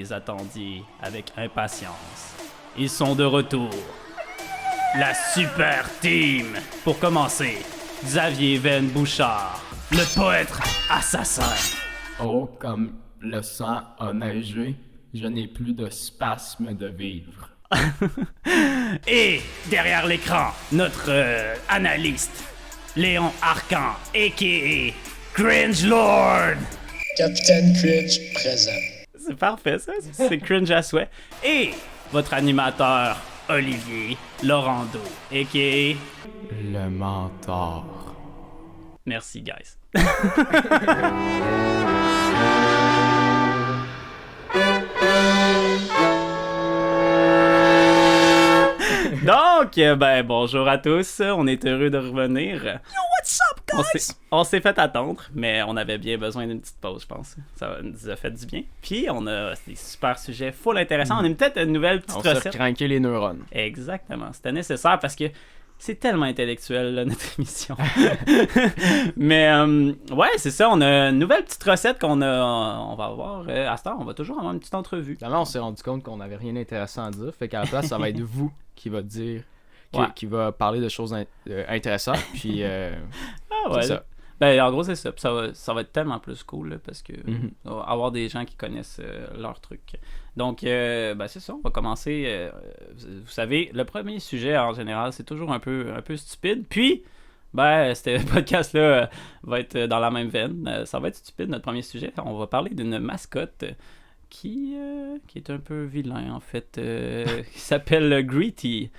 les attendiez avec impatience. Ils sont de retour. La Super Team. Pour commencer, Xavier Venn Bouchard, le poète assassin. Oh, comme le sang a neigé, je n'ai plus de spasme de vivre. Et derrière l'écran, notre analyste, Léon Arcan, a.k.a. Cringe Lord. Capitaine Cringe présent. C'est parfait, ça. C'est cringe à souhait. Et votre animateur, Olivier Laurando, a.k.a. Le mentor. Merci, guys. Donc, bonjour à tous. On est heureux de revenir. Yo, what's up, guys? On s'est fait attendre, mais on avait bien besoin d'une petite pause, je pense. Ça nous a fait du bien. Puis, on a des super sujets full intéressants. On a peut-être une nouvelle petite recette. On s'est craqué les neurones. Exactement. C'était nécessaire parce que c'est tellement intellectuel, là, notre émission. Mais, ouais, c'est ça. On a une nouvelle petite recette on va avoir. À ce temps, on va toujours avoir une petite entrevue. Finalement, on s'est rendu compte qu'on n'avait rien d'intéressant à dire. Fait qu'à la place, ça va être vous qui va dire, qui va parler de choses intéressantes. Puis, ah ouais. ça. En gros, c'est ça. Puis ça va être tellement plus cool là, parce que on va avoir des gens qui connaissent leur truc. Donc, c'est ça. On va commencer. Vous savez, le premier sujet, en général, c'est toujours un peu stupide. Puis, ce podcast-là va être dans la même veine. Ça va être stupide, notre premier sujet. On va parler d'une mascotte qui est un peu vilain, en fait, qui s'appelle Greety.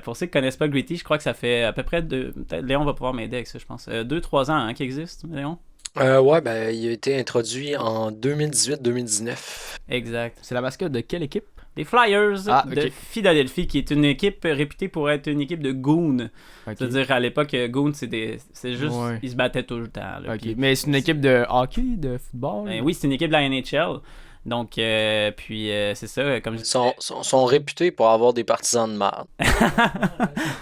Pour ceux qui ne connaissent pas Greety, je crois que ça fait à peu près peut-être Léon va pouvoir m'aider avec ça, je pense. 2-3 ans qu'il existe, Léon? Il a été introduit en 2018-2019. Exact. C'est la mascotte de quelle équipe? Des Flyers de Philadelphie, qui est une équipe réputée pour être une équipe de goons. Okay. C'est-à-dire, à l'époque, goons, c'est juste... Ouais. Ils se battaient tout le temps. Là, okay. Mais c'est une équipe de hockey, de football? Oui, c'est une équipe de la NHL. Donc, c'est ça, comme je disais... sont réputés pour avoir des partisans de marde.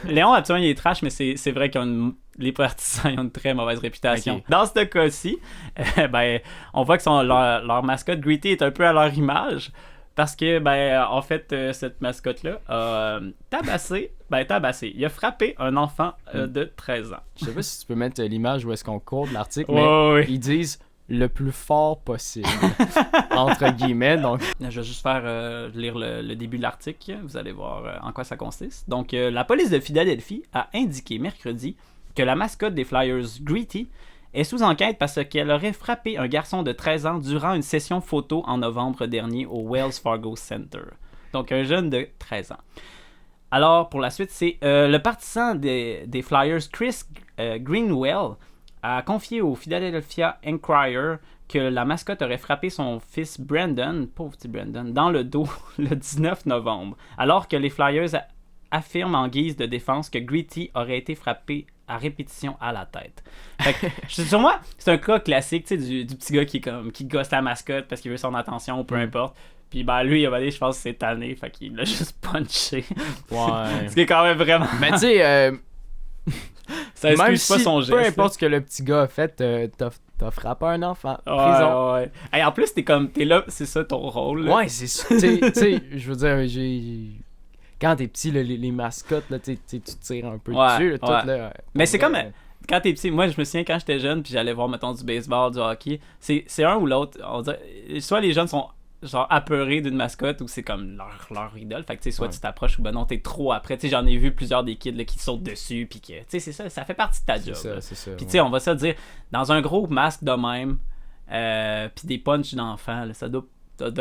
Léon, absolument, il est trash, mais c'est vrai que les partisans ont une très mauvaise réputation. Okay. Dans ce cas-ci, on voit que leur mascotte Greety est un peu à leur image. Parce que, en fait, cette mascotte-là a tabassé. Il a frappé un enfant de 13 ans. Je sais pas si tu peux mettre l'image où est-ce qu'on court de l'article, mais ils disent le plus fort possible, entre guillemets. Donc... Je vais juste faire lire le début de l'article. Vous allez voir en quoi ça consiste. Donc, la police de Philadelphie a indiqué mercredi que la mascotte des Flyers, Greety, est sous enquête parce qu'elle aurait frappé un garçon de 13 ans durant une session photo en novembre dernier au Wells Fargo Center. Donc, un jeune de 13 ans. Alors, pour la suite, c'est le partisan des Flyers, Chris Greenwell, a confié au Philadelphia Inquirer que la mascotte aurait frappé son fils Brandon, pauvre petit Brandon, dans le dos le 19 novembre, alors que les Flyers affirment en guise de défense que Greety aurait été frappé à répétition à la tête. Fait que, sur moi, c'est un cas classique, tu sais, du petit gars qui gosse la mascotte parce qu'il veut son attention, peu importe. Puis lui, il a je pense que c'est tanné, fait qu'il l'a juste punché. Ouais. Ce qui est quand même vraiment... Mais tu sais... ça excuse pas son geste. Peu importe ce que le petit gars a fait, t'as frappé un enfant. Prison. Ouais. Hey, en plus, t'es là, c'est ça ton rôle. Là. Ouais, c'est ça. Tu sais, je veux dire, quand t'es petit, là, les mascottes, là, tu tires un peu dessus. Là, tout, là, mais c'est comme... Quand t'es petit, moi je me souviens quand j'étais jeune puis j'allais voir mettons du baseball, du hockey, c'est un ou l'autre. On dirait, soit les jeunes sont genre apeurés d'une mascotte ou c'est comme leur idole, fait que tu sais soit tu t'approches ou non t'es trop après. Tu sais j'en ai vu plusieurs des kids là, qui sautent dessus puis que tu sais ça fait partie de ta job. C'est ça. Puis tu sais on va se dire dans un gros masque de même puis des punchs d'enfants, là, ça doit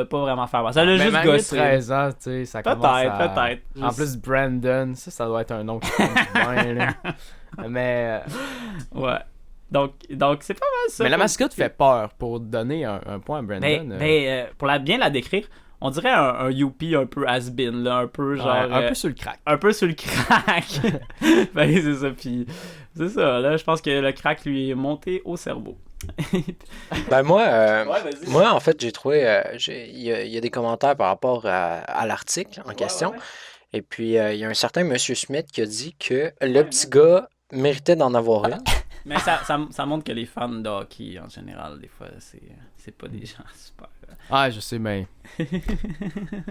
pas vraiment faire mal. Ça l'a juste gossé. 13 ans, tu sais, ça commence à... Peut-être. En plus, Brandon, ça doit être un nom qui compte bien, là. Mais... Ouais. Donc c'est pas mal ça. Mais la mascotte fait peur pour donner un point à Brandon. Pour bien la décrire, on dirait un Youpi un peu has-been, là, un peu genre... un peu sur le crack. Un peu sur le crack. C'est ça, puis c'est ça, là, je pense que le crack lui est monté au cerveau. Moi, en fait, j'ai trouvé... Il y a des commentaires par rapport à l'article en question. Et puis, il y a un certain Monsieur Smith qui a dit que le petit gars méritait d'en avoir une. Mais ça montre que les fans de hockey, en général, des fois, c'est pas des gens super. Ah, je sais, mais.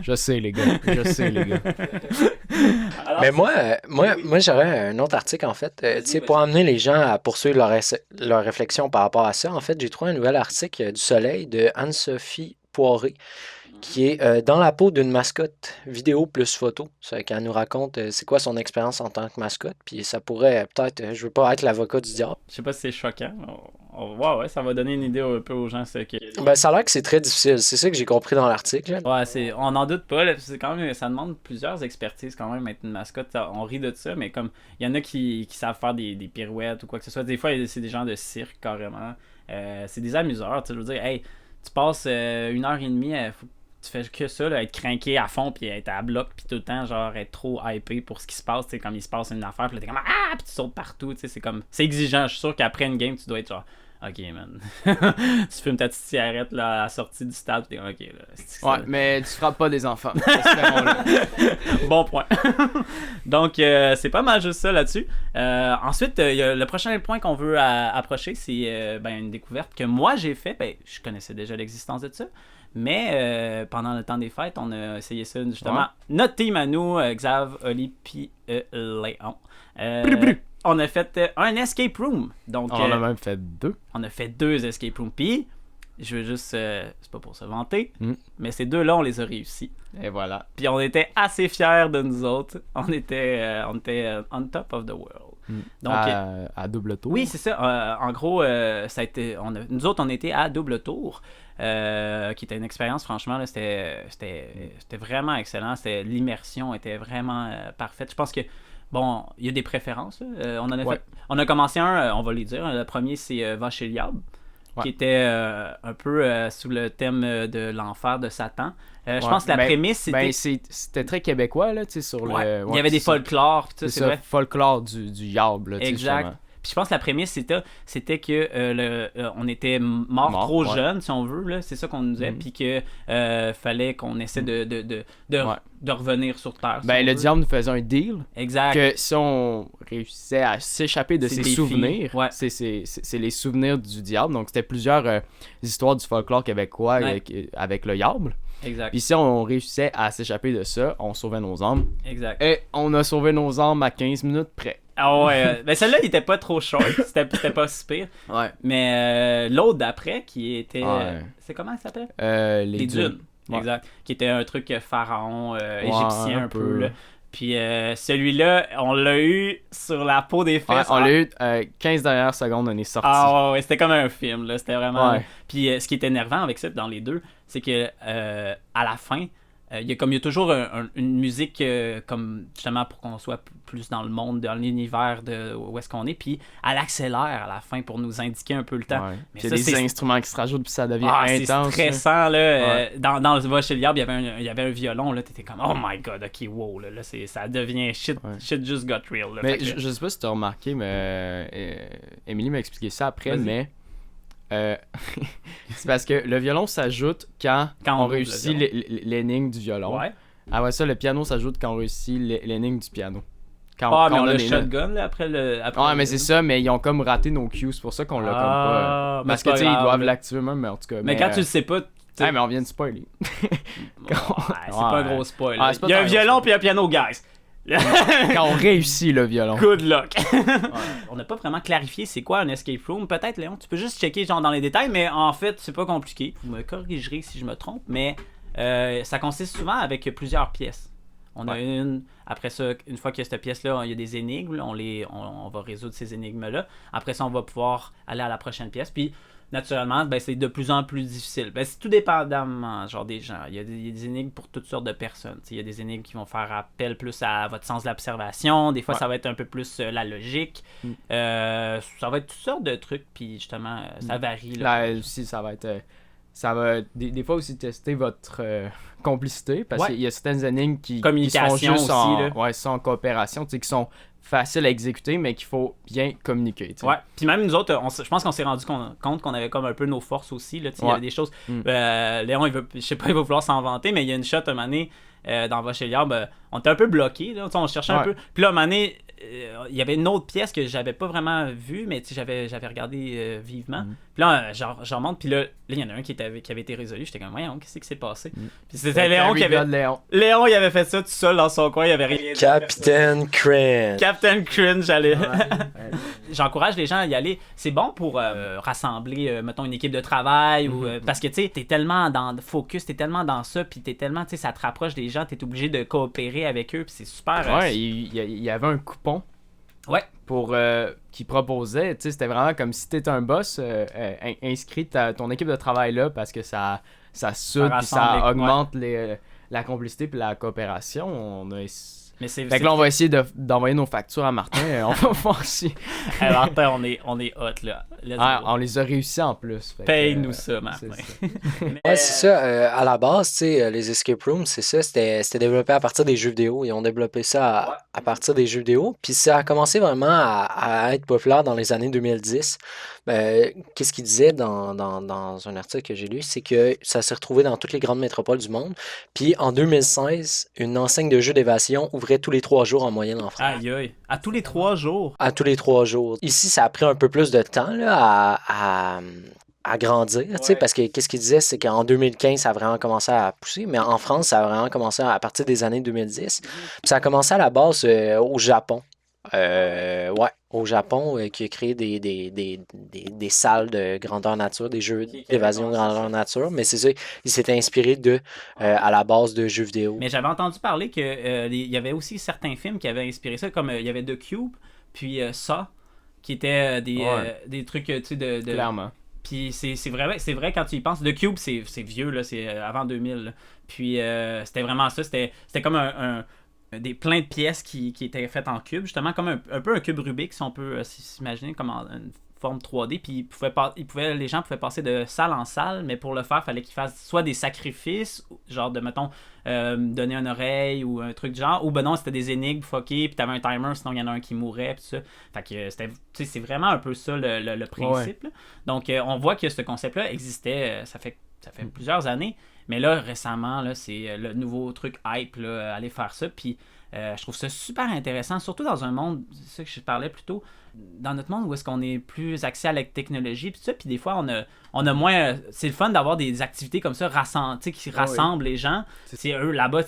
Je sais, les gars. Alors, Mais moi j'aurais un autre article, en fait. Tu sais, pour amener les gens à poursuivre leur réflexion par rapport à ça, en fait, j'ai trouvé un nouvel article du Soleil de Anne-Sophie Poiré, qui est dans la peau d'une mascotte, vidéo plus photo. C'est qu'elle nous raconte c'est quoi son expérience en tant que mascotte. Puis ça pourrait peut-être, je veux pas être l'avocat du diable. je sais pas si c'est choquant. Ouais, ça va donner une idée un peu aux gens. Ben, ça a l'air que c'est très difficile. C'est ça que j'ai compris dans l'article. Ouais, on n'en doute pas. Là, c'est quand même, ça demande plusieurs expertises quand même, être une mascotte. On rit de ça, mais comme il y en a qui savent faire des pirouettes ou quoi que ce soit. Des fois, c'est des gens de cirque carrément. C'est des amuseurs. Tu veux dire, hey, tu passes 1h30, tu fais que ça, là, être craqué à fond, puis être à bloc, puis tout le temps, genre, être trop hypé pour ce qui se passe, tu sais, comme il se passe une affaire, puis là, t'es comme, ah, puis tu sautes partout, tu sais, c'est exigeant. Je suis sûr qu'après une game, tu dois être genre, ok, man. Tu fumes ta petite cigarette, là, à la sortie du stade, puis t'es comme, ok, là. Ouais, mais tu frappes pas des enfants. Espérons-le. Bon point. Donc, c'est pas mal juste ça là-dessus. Ensuite, le prochain point qu'on veut approcher, c'est une découverte que moi j'ai fait. Ben, je connaissais déjà l'existence de ça. Mais pendant le temps des fêtes, on a essayé ça justement. Ouais. Notre team à nous, Xav, Oli, puis Léon. On a fait un escape room. Donc, On en a même fait 2. on a fait 2 escape rooms. Puis, je veux juste, c'est pas pour se vanter, Mm. mais ces 2-là, on les a réussis. Et voilà. Puis on était assez fiers de nous autres. On était on top of the world. Donc, À double tour. oui, c'est ça. En gros, ça a été, nous autres, on était à double tour, qui était une expérience, franchement, là, c'était vraiment excellent. L'immersion était vraiment parfaite. Je pense que, bon, il y a des préférences. Là. On a commencé on va les dire. Le premier, c'est Va chez Liab, qui était un peu sous le thème de l'enfer de Satan. Je pense que la prémisse, c'était... c'était très québécois, là, tu sais, sur Ouais. le... Il y avait des folklores, pis tout, c'est c'est ça, vrai. folklore du diable, là, tu sais, Exact. justement. Puis je pense que la prémisse, c'était que on était mort trop ouais. jeune, si on veut, là. C'est ça qu'on nous disait, puis que fallait qu'on essaie de revenir sur Terre. si Ben, on le veut. diable nous faisait un deal Exact. que si on réussissait à s'échapper de C'est ses des souvenirs, filles, ouais. c'est les souvenirs du diable. Donc, c'était plusieurs histoires du folklore québécois Ouais. avec le diable. Exact. Puis si on réussissait à s'échapper de ça, on sauvait nos âmes. Exact. Et on a sauvé nos âmes à 15 minutes près. Ah ouais, ben celle-là, il était pas trop short. C'était pas si pire. Ouais. Mais l'autre d'après, qui était... Ouais. c'est comment ça s'appelle? Les dunes. Ouais. Exact. Qui était un truc pharaon Ouais, égyptien un peu. Là. Puis celui-là, on l'a eu sur la peau des Ouais, fesses. on l'a eu 15 dernières secondes, on est sorti. Ah ouais, c'était comme un film. Là. C'était vraiment... Ouais. Puis ce qui était énervant avec ça, dans les deux, c'est que à la fin, il y a toujours une musique comme justement pour qu'on soit plus dans le monde, dans l'univers de où est-ce qu'on est, puis elle accélère à la fin pour nous indiquer un peu le temps. Ouais. Mais Puis il y a ça, des c'est instruments qui se rajoutent, puis ça devient c'est intense. là. stressant là. Ouais. Dans le Va chez le diable, il y avait un violon là, t'étais comme oh my god, ok wow là, ça devient shit just got real. Là. Mais Fait que- je sais pas si tu as remarqué, mais Émilie m'a expliqué ça après, Vas-y. mais c'est parce que le violon s'ajoute quand Quand on on ouvre le réussit violon. l'énigme du violon. ouais. Après ça, le piano s'ajoute quand on réussit l'énigme du piano. Quand, Ah, quand mais on a a le les notes. shotgun là, après le. Ouais, mais c'est ça, mais ils ont comme raté nos cues, c'est pour ça qu'on l'a comme pas. Mais Parce c'est que pas tu sais, ils grave, doivent là. l'activer même, mais en tout cas. Mais quand tu le sais pas, mais on vient de spoiler. c'est pas un gros spoil. Ah, là. c'est pas Il y a un tant un violon gros puis un piano, guys. Quand on réussit le violon. Good luck. On n'a pas vraiment clarifié c'est quoi un escape room. Peut-être, Léon, tu peux juste checker genre dans les détails, mais en fait, c'est pas compliqué. Vous me corrigerez si je me trompe, mais ça consiste souvent avec plusieurs pièces. On a une. Après ça, une fois qu'il y a cette pièce-là, il y a des énigmes. Là, on va résoudre ces énigmes-là. Après ça, on va pouvoir aller à la prochaine pièce. Puis, naturellement, ben, c'est de plus en plus difficile. Ben, c'est tout dépendamment genre des gens. Il y a des énigmes pour toutes sortes de personnes. T'sais, il y a des énigmes qui vont faire appel plus à votre sens de l'observation. Des fois, ça va être un peu plus la logique. Ça va être toutes sortes de trucs. Puis, justement, ça varie. Là. Là aussi, ça va être. Ça va des fois aussi tester votre complicité parce qu'il y a certaines énigmes qui Communication sont juste en, aussi, là. ouais, sont en coopération, tu sais, qui sont faciles à exécuter, mais qu'il faut bien communiquer. Tu sais. Ouais, puis même nous autres, je pense qu'on s'est rendu compte qu'on avait comme un peu nos forces aussi. Là, il y avait des choses. Léon, je sais pas, il va vouloir s'en vanter, mais il y a une shot un moment donné, dans Vaucheliard, on était un peu bloqués, là, on cherchait un peu. Puis là, à un moment donné, il y avait une autre pièce que j'avais pas vraiment vue, mais j'avais regardé vivement. Puis là, j'en remonte, puis là, il y en a un qui avait été résolu. J'étais comme, voyons, qu'est-ce qui s'est passé? Puis c'était Léon qui avait... Léon, il avait fait ça tout seul dans son coin, il avait rien dit. Captain Cringe. Captain Cringe, j'allais... J'encourage les gens à y aller. C'est bon pour rassembler, mettons, une équipe de travail, ou parce que, tu sais, t'es tellement dans le focus, t'es tellement dans ça, puis t'es tellement, tu sais, ça te rapproche des gens, t'es obligé de coopérer avec eux, puis c'est super... Ouais, il y avait un coupon. Ouais. Pour qui proposait, tu sais, c'était vraiment comme si t'étais un boss, inscris ton équipe de travail là parce que ça soude puis ça augmente la complicité puis la coopération. Fait que là, on va essayer d'envoyer nos factures à Martin. On va voir si... Martin, on est hot, là. On les a réussi en plus. Paye-nous ça, Martin. Ouais, c'est ça. À la base, tu sais, les escape rooms, c'est ça. C'était développé à partir des jeux vidéo. Ils ont développé ça à partir des jeux vidéo. Puis ça a commencé vraiment à être populaire dans les années 2010. Qu'est-ce qu'il disait dans un article que j'ai lu, c'est que ça s'est retrouvé dans toutes les grandes métropoles du monde. Puis en 2016, une enseigne de jeux d'évasion ouvrait tous les 3 jours en moyenne en France. Aïe aïe. À tous les 3 jours? À tous les 3 jours. Ici, ça a pris un peu plus de temps là, à grandir, tu sais, parce que qu'est-ce qu'il disait, c'est qu'en 2015, ça a vraiment commencé à pousser, mais en France, ça a vraiment commencé à partir des années 2010. Puis ça a commencé à la base au Japon. Au Japon, qui a créé des salles de grandeur nature, des jeux d'évasion grandeur nature, mais c'est ça, il s'était inspiré à la base de jeux vidéo. Mais j'avais entendu parler qu'il y avait aussi certains films qui avaient inspiré ça, comme il y avait The Cube, puis ça, qui étaient des trucs, tu sais, de... Clairement. Puis c'est vrai quand tu y penses. The Cube, c'est vieux, là, c'est avant 2000. Là. Puis c'était vraiment ça, c'était comme plein de pièces qui étaient faites en cube, justement comme un peu un cube Rubik, si on peut s'imaginer comme une forme 3D, puis les gens pouvaient passer de salle en salle, mais pour le faire, il fallait qu'ils fassent soit des sacrifices, genre de, mettons, donner une oreille ou un truc du genre, ou ben non, c'était des énigmes fuckées, puis t'avais un timer, sinon il y en a un qui mourait, puis tout ça. Fait que c'est vraiment un peu ça le principe. Là. Donc on voit que ce concept-là existait, ça fait plusieurs années. Mais là, récemment, là, c'est le nouveau truc hype, là, aller faire ça. Puis je trouve ça super intéressant, surtout dans un monde, c'est ça que je parlais plus tôt, dans notre monde où est-ce qu'on est plus axé à la technologie, puis ça. Puis des fois, on a moins... c'est le fun d'avoir des activités comme ça qui rassemblent les gens. C'est eux, là-bas,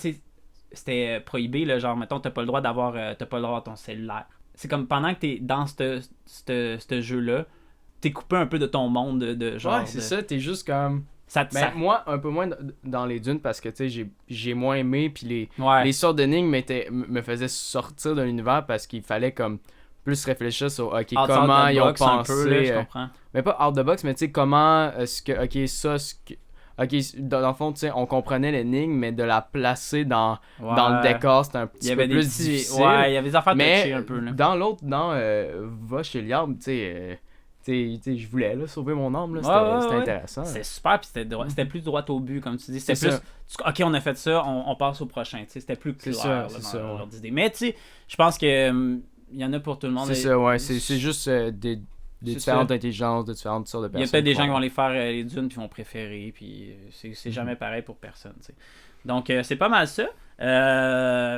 c'était prohibé, là, genre, mettons, t'as pas le droit d'avoir ton cellulaire. C'est comme pendant que t'es dans ce jeu-là, t'es coupé un peu de ton monde de genre... Ouais, c'est ça, t'es juste comme... Moi, un peu moins dans les dunes parce que tu sais, j'ai moins aimé. Puis les sortes d'énigmes me faisaient sortir de l'univers parce qu'il fallait comme plus réfléchir sur comment ils ont pensé. Peu, là, je comprends. Mais pas out of the box, mais tu sais, comment est-ce que. Dans le fond, tu sais, on comprenait l'énigme, mais de la placer dans le décor, c'était un petit peu plus difficile. Ouais, il y avait des affaires touchées un peu. Là. Dans l'autre, Va chez l'arbre, tu sais. Je voulais sauver mon âme, c'était intéressant. C'était super, puis c'était plus droit au but, comme tu dis. C'était plus, ok, on a fait ça, on passe au prochain. C'était plus clair dans leur idée. Mais tu sais, je pense que il y en a pour tout le monde. C'est ça, ouais. C'est juste des différentes intelligences, de différentes sortes de personnes. Il y a peut-être des gens qui vont aller faire les dunes, puis vont préférer, puis c'est jamais pareil pour personne. T'sais. Donc, c'est pas mal ça.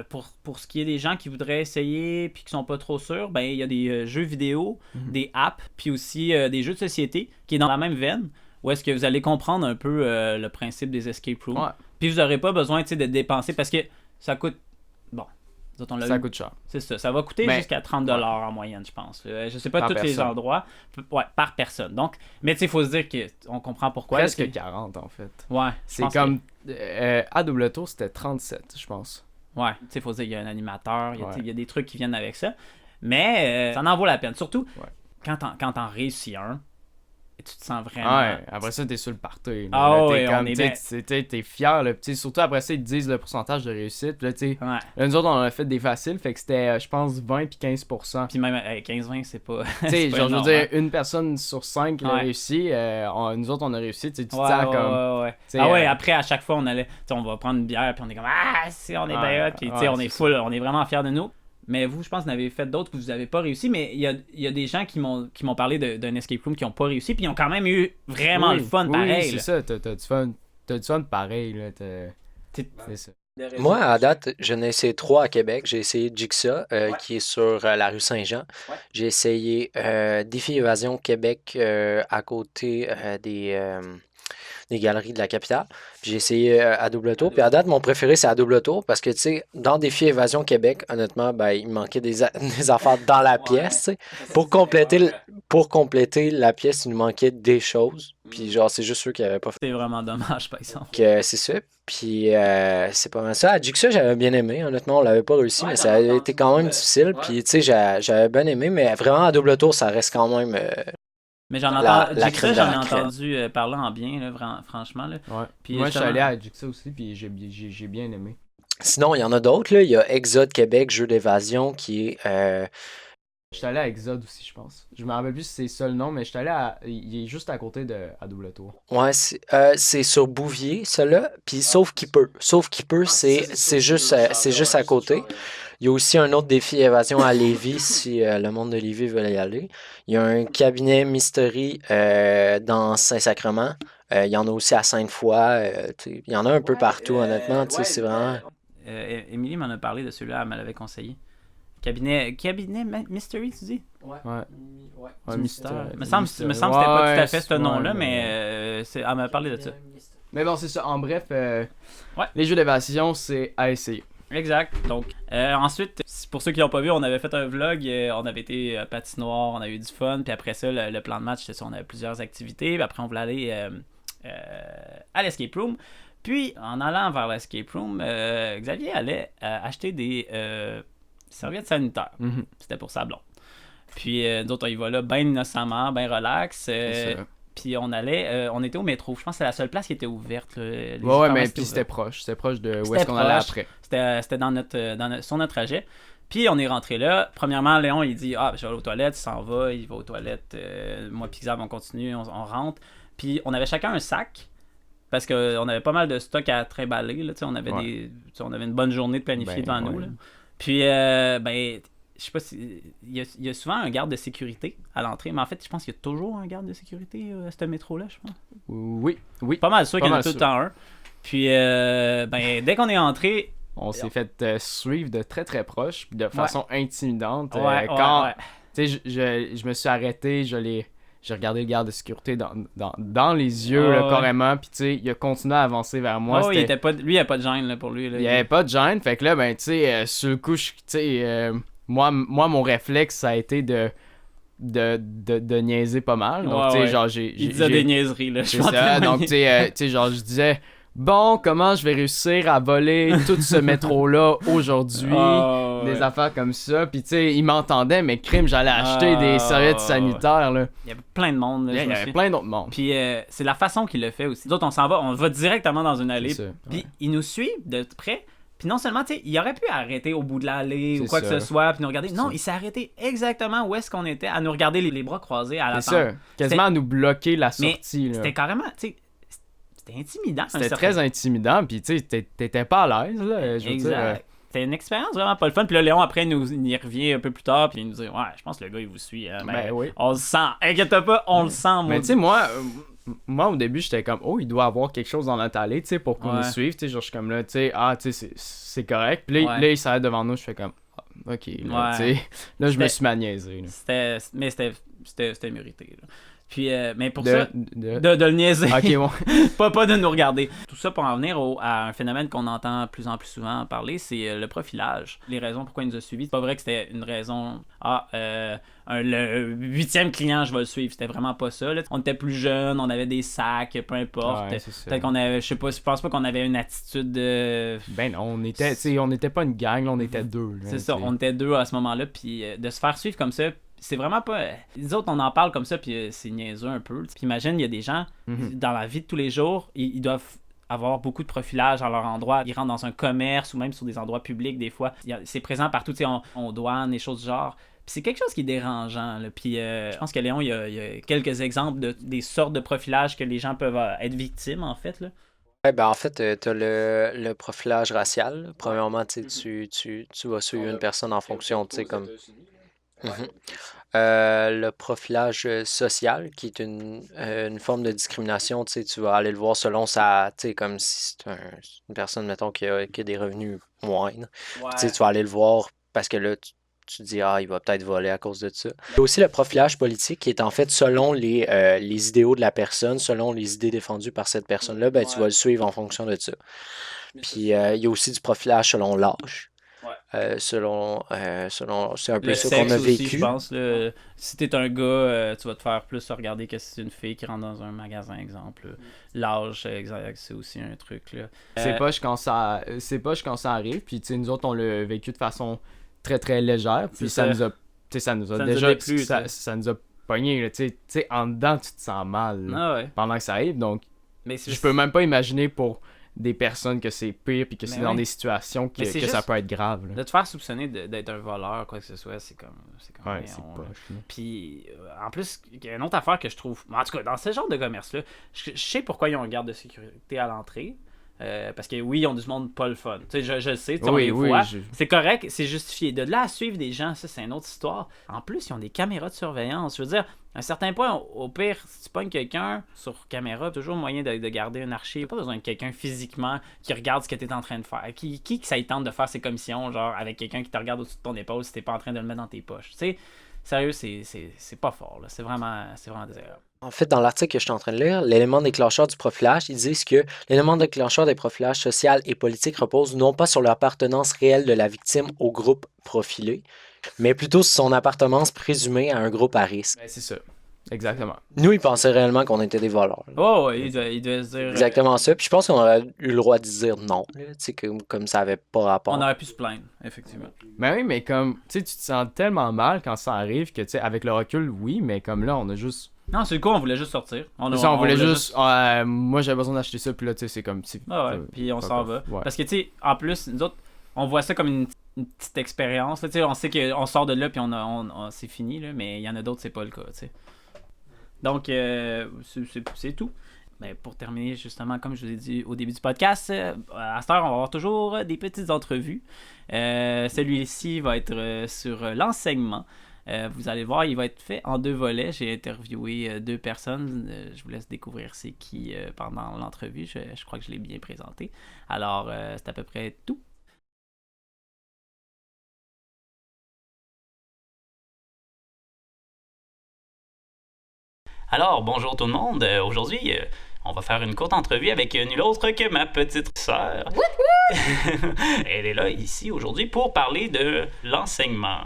Pour ce qui est des gens qui voudraient essayer puis qui sont pas trop sûrs, ben il y a des jeux vidéo, des apps, puis aussi des jeux de société qui est dans la même veine, où est-ce que vous allez comprendre un peu le principe des escape rooms. Ouais. Puis vous n'aurez pas besoin de dépenser parce que ça coûte... Bon, ça coûte cher. C'est ça. Ça va coûter jusqu'à 30$ en moyenne, je pense. Je sais pas tous les endroits. Ouais, par personne. Donc, mais tu sais, il faut se dire qu'on comprend pourquoi. Presque 40 en fait. Ouais. C'est comme... à double tour, c'était 37, je pense. Ouais, tu sais, il faut se dire qu'il y a un animateur, il y a des trucs qui viennent avec ça. Mais ça en vaut la peine. Surtout quand t'en réussis un, et tu te sens vraiment... Ouais, après ça, t'es sur le party. T'es fier. Là, surtout après ça, ils te disent le pourcentage de réussite. Là, là, nous autres, on a fait des faciles, fait que c'était, je pense, 20 puis 15%. Puis même 15-20, c'est pas... genre, je veux dire, une personne sur 5 a réussi. Nous autres, on a réussi. Tu te sens comme... après, à chaque fois, on va prendre une bière, puis on est comme, si, on est bien hot. Puis on est full, on est vraiment fiers de nous. Mais vous, je pense que vous en avez fait d'autres que vous n'avez pas réussi, mais il y a des gens qui m'ont parlé d'un escape room qui n'ont pas réussi, puis ils ont quand même eu vraiment le fun pareil. Oui, c'est ça, t'as du fun pareil. Là, c'est ça. Moi, à date, je n'ai essayé 3 à Québec. J'ai essayé Jigsaw, qui est sur la rue Saint-Jean. J'ai essayé Défi Évasion Québec à côté des galeries de la capitale. Puis j'ai essayé à double tour. Puis à date, mon préféré, c'est à double tour parce que, tu sais, dans Défi Évasion Québec, honnêtement, ben, il manquait des affaires dans la pièce, tu sais. Pour compléter la pièce, il nous manquait des choses. Puis genre, c'est juste ceux qui n'avaient pas fait. C'est vraiment dommage, par exemple. C'est ça. Puis c'est pas mal ça. À Jigsaw, j'avais bien aimé. Honnêtement, on l'avait pas réussi, mais ça a été quand même difficile. Puis tu sais, j'avais bien aimé, mais vraiment à double tour, ça reste quand même Mais j'en la entends, crème de j'en ai la crème. entendu parler en bien, là, franchement. Là. Ouais. Puis Moi, je suis justement, allé à Jigsaw aussi, puis j'ai bien aimé. Sinon, il y en a d'autres, là. Il y a Exode Québec, jeu d'évasion, qui est Je suis allé à Exode aussi, je pense. Je me rappelle plus si c'est ça le nom, mais je suis allé à. Il est juste à côté de à double tour. ouais, c'est sur Bouvier, celui-là. Puis sauf qu'il peut. Sauf qu'il peut, c'est juste à côté. Il y a aussi un autre défi évasion à Lévis, si le monde de Lévis veut y aller. Il y a un cabinet Mystery dans Saint-Sacrement. Il y en a aussi à Sainte-Foy. Il y en a un peu partout, honnêtement. C'est vraiment. Émilie m'en a parlé de celui-là, elle me l'avait conseillé. Cabinet Mystery, tu dis? Ouais. Du mystère. Me Mystère. semble que c'était pas tout à fait ce Ouais, nom-là, ouais. mais elle m'a parlé de ça. Mais bon, c'est ça. En bref, Ouais. les jeux d'évasion, c'est à essayer. Exact. Donc, ensuite, pour ceux qui l'ont pas vu, on avait fait un vlog, on avait été à patinoire, on a eu du fun, puis après ça, le plan de match, c'était ça, on avait plusieurs activités, puis après on voulait aller à l'escape room. Puis, en allant vers l'escape room, Xavier allait acheter des serviettes sanitaires. Mhm. C'était pour sa blonde. Puis, nous autres, on y va là, bien innocemment, bien relax. C'est ça. Puis, on était au métro. Je pense que c'est la seule place qui était ouverte. Là. Les Ouais, commerces mais étaient puis ouverts. c'était proche. C'était proche de où C'était est-ce qu'on allait proche. après. C'était sur notre trajet. Puis on est rentré là. Premièrement, Léon, il dit je vais aller aux toilettes. Il s'en va. Il va aux toilettes. Moi et Xav, on continue. On rentre. Puis on avait chacun un sac. Parce qu'on avait pas mal de stock à trimballer. Là, on avait on avait une bonne journée de planifier devant nous. Là. Puis, je sais pas si. Il y a souvent un garde de sécurité à l'entrée. Mais en fait, je pense qu'il y a toujours un garde de sécurité à ce métro-là, je pense. Oui. Pas mal sûr Pas qu'il y en a mal tout le sûr. temps un. Puis, dès qu'on est entré. On s'est fait suivre de très très proche, puis de façon intimidante. Ouais. Tu sais, je me suis arrêté, j'ai regardé le garde de sécurité dans les yeux, là, carrément, puis tu sais, il a continué à avancer vers moi. Lui, il n'y a pas de gêne là, pour lui. Là, il n'y avait pas de gêne, fait que là, ben, tu sais, sur le coup, tu sais, moi, mon réflexe, ça a été de niaiser pas mal. Donc, tu sais, genre, il disait des niaiseries, là. C'est ça, donc, tu sais, genre, je disais... Bon, comment je vais réussir à voler tout ce métro-là aujourd'hui? Des affaires comme ça. Puis, tu sais, il m'entendait, mais crime, j'allais acheter des serviettes sanitaires, là. Il y avait plein de monde, là. Il y avait plein d'autres mondes. Puis, c'est la façon qu'il le fait aussi. Nous autres, on va directement dans une allée. C'est ça, puis, il nous suit de près. Puis, non seulement, tu sais, il aurait pu arrêter au bout de l'allée ou C'est quoi que ça. ce soit, puis nous regarder. C'est Non, ça. il s'est arrêté exactement où est-ce qu'on était, à nous regarder les bras croisés à C'est l'attente. ça. Quasiment à nous bloquer la sortie, là. C'était carrément, tu sais, c'était intimidant. C'était très intimidant, puis tu sais, t'étais pas à l'aise, là. Je veux dire, Exact. C'était une expérience vraiment pas le fun. Puis là, Léon, après, il y revient un peu plus tard. Puis il nous dit je pense que le gars, il vous suit. Ben oui. On le sent. Inquiète pas, on le sent. Mais tu sais, moi, au début, j'étais comme, il doit avoir quelque chose dans notre allée, tu sais, pour qu'on nous suive. Tu sais, genre, je suis comme là, tu sais, c'est correct. Puis là, il s'arrête devant nous, je fais comme, ok, là, tu sais. Là, je me suis maniaisé. Mais c'était mérité. Là. Puis, mais pour De le niaiser. Ok, bon. pas de nous regarder. Tout ça pour en venir à un phénomène qu'on entend de plus en plus souvent parler, c'est le profilage. Les raisons pourquoi il nous a suivis. C'est pas vrai que c'était une raison. Le 8e client, je vais le suivre. C'était vraiment pas ça. Là. On était plus jeunes, on avait des sacs, peu importe. Ouais, c'est ça. Peut-être qu'on avait, je pense pas qu'on avait une attitude de. Ben non, on n'était pas une gang, là, on était deux. Là, c'est ça, on était deux à ce moment-là. Puis de se faire suivre comme ça. C'est vraiment pas. Les autres, on en parle comme ça, puis c'est niaiseux un peu. Puis imagine, il y a des gens, dans la vie de tous les jours, ils doivent avoir beaucoup de profilage à leur endroit. Ils rentrent dans un commerce ou même sur des endroits publics, des fois. C'est présent partout, tu sais, on douane, des choses du genre. Puis c'est quelque chose qui est dérangeant. Là. Puis je pense que Léon, il y a quelques exemples des sortes de profilage que les gens peuvent être victimes, en fait. Là. Ouais, ben en fait, tu as le profilage racial. Premièrement, tu vas suivre une personne en fonction, tu sais, comme. Le profilage social, qui est une forme de discrimination, tu sais, tu vas aller le voir selon sa, tu sais, comme si c'est une personne, mettons, qui a des revenus moindres. Puis, tu sais, tu vas aller le voir parce que là, tu te dis, ah, il va peut-être voler à cause de ça. Il y a aussi le profilage politique qui est en fait selon les idéaux de la personne, selon les idées défendues par cette personne-là, ben, tu vas le suivre en fonction de ça. Puis, il y a aussi du profilage selon l'âge. Selon c'est un peu Le ça qu'on a sexe aussi, vécu. je pense. Si t'es un gars, tu vas te faire plus regarder que si c'est une fille qui rentre dans un magasin, exemple. L'âge, exact, c'est aussi un truc. Là. C'est poche quand ça arrive. Puis tu sais, nous autres, on l'a vécu de façon très très légère. Puis ça nous a déjà déplu, ça nous a pogné. Là, tu sais, en dedans, tu te sens mal là, pendant que ça arrive. Donc, je peux même pas imaginer pour des personnes que c'est pire puis que c'est dans des situations que ça peut être grave. Là. De te faire soupçonner d'être un voleur, quoi que ce soit, c'est comme ouais, c'est poche. Puis en plus, il y a une autre affaire que je trouve. En tout cas, dans ce genre de commerce-là, je sais pourquoi ils ont un garde de sécurité à l'entrée. Parce que oui, ils ont du monde pas le fun. Tu sais, je le sais, c'est correct, c'est justifié. De là à suivre des gens, ça, c'est une autre histoire. En plus, ils ont des caméras de surveillance. Je veux dire, à un certain point, au pire, si tu pognes quelqu'un sur caméra, toujours moyen de garder un archive. Pas besoin de quelqu'un physiquement qui regarde ce que tu es en train de faire. Qui ça y tente de faire ses commissions, genre avec quelqu'un qui te regarde au-dessus de ton épaule si t'es pas en train de le mettre dans tes poches. Tu sais, sérieux, c'est pas fort. Là. C'est vraiment désagréable. En fait, dans l'article que je suis en train de lire, l'élément déclencheur du profilage, ils disent que l'élément déclencheur des profilages social et politique repose non pas sur l'appartenance réelle de la victime au groupe profilé, mais plutôt sur son appartenance présumée à un groupe à risque. Ben, c'est ça. Exactement. Nous, ils pensaient réellement qu'on était des voleurs. Oh, il devait se dire... Exactement ça. Puis je pense qu'on aurait eu le droit de dire non. Tu sais, comme ça avait pas rapport. On aurait pu se plaindre, effectivement. Mais oui, mais comme, tu sais, tu te sens tellement mal quand ça arrive que, tu sais, avec le recul, oui, mais comme là, on a juste... Non, c'est le coup, on voulait juste sortir. On voulait juste... moi, j'avais besoin d'acheter ça, puis là, tu sais, c'est comme... puis on s'en va. Ouais. Parce que, tu sais, en plus, nous autres, on voit ça comme une petite expérience. Tu sais, on sait qu'on sort de là, puis c'est fini, là, mais il y en a d'autres, c'est pas le cas, tu sais. Donc, c'est tout. Mais pour terminer, justement, comme je vous ai dit au début du podcast, à cette heure, on va avoir toujours des petites entrevues. Celui-ci va être sur l'enseignement. Vous allez voir, il va être fait en 2 volets. J'ai interviewé 2 personnes. Je vous laisse découvrir c'est qui pendant l'entrevue. Je crois que je l'ai bien présenté. Alors, c'est à peu près tout. Alors, bonjour tout le monde. Aujourd'hui, on va faire une courte entrevue avec nul autre que ma petite sœur. Elle est là, ici, aujourd'hui, pour parler de l'enseignement.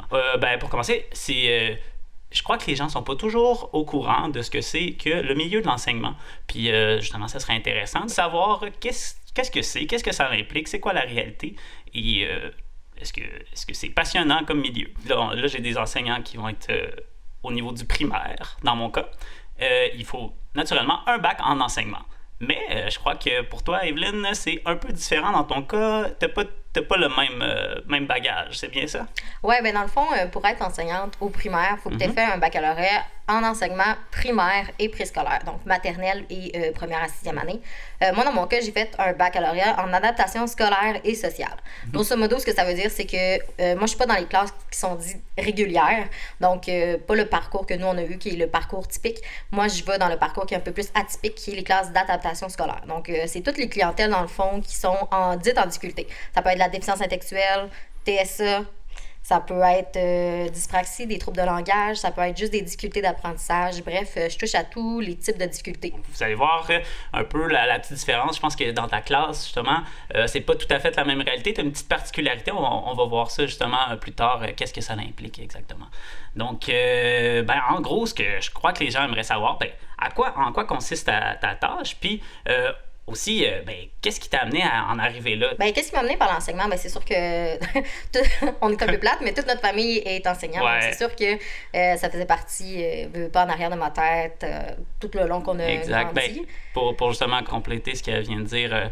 Pour commencer, je crois que les gens sont pas toujours au courant de ce que c'est que le milieu de l'enseignement. Puis, justement, ça serait intéressant de savoir qu'est-ce que c'est, qu'est-ce que ça implique, c'est quoi la réalité, et est-ce que c'est passionnant comme milieu. Là j'ai des enseignants qui vont être au niveau du primaire, dans mon cas. Il faut naturellement un bac en enseignement. Mais je crois que pour toi, Evelyne, c'est un peu différent dans ton cas. T'as pas le même bagage, c'est bien ça? Oui, ben dans le fond, pour être enseignante au primaire, il faut que tu aies fait un baccalauréat en enseignement primaire et préscolaire, donc maternelle et première à 6e année. Moi, dans mon cas, j'ai fait un baccalauréat en adaptation scolaire et sociale. Grosso modo, ce que ça veut dire, c'est que moi, je suis pas dans les classes qui sont dites régulières, donc pas le parcours que nous, on a eu, qui est le parcours typique. Moi, je vais dans le parcours qui est un peu plus atypique, qui est les classes d'adaptation scolaire. Donc, c'est toutes les clientèles, dans le fond, qui sont dites en difficulté. Ça peut être la déficience intellectuelle, TSA, ça peut être dyspraxie, des troubles de langage, ça peut être juste des difficultés d'apprentissage. Bref, je touche à tous les types de difficultés. Vous allez voir un peu la petite différence. Je pense que dans ta classe, justement, c'est pas tout à fait la même réalité. Tu as une petite particularité. On va voir ça, justement, plus tard. Qu'est-ce que ça implique exactement? Donc, en gros, ce que je crois que les gens aimeraient savoir, en quoi consiste ta tâche? Puis, aussi, qu'est-ce qui t'a amené à en arriver là? Qu'est-ce qui m'a amené par l'enseignement? C'est sûr que on est un peu plate, mais toute notre famille est enseignante. Ouais. Donc c'est sûr que ça faisait partie, pas en arrière de ma tête, tout le long qu'on a grandi. Pour justement compléter ce qu'elle vient de dire,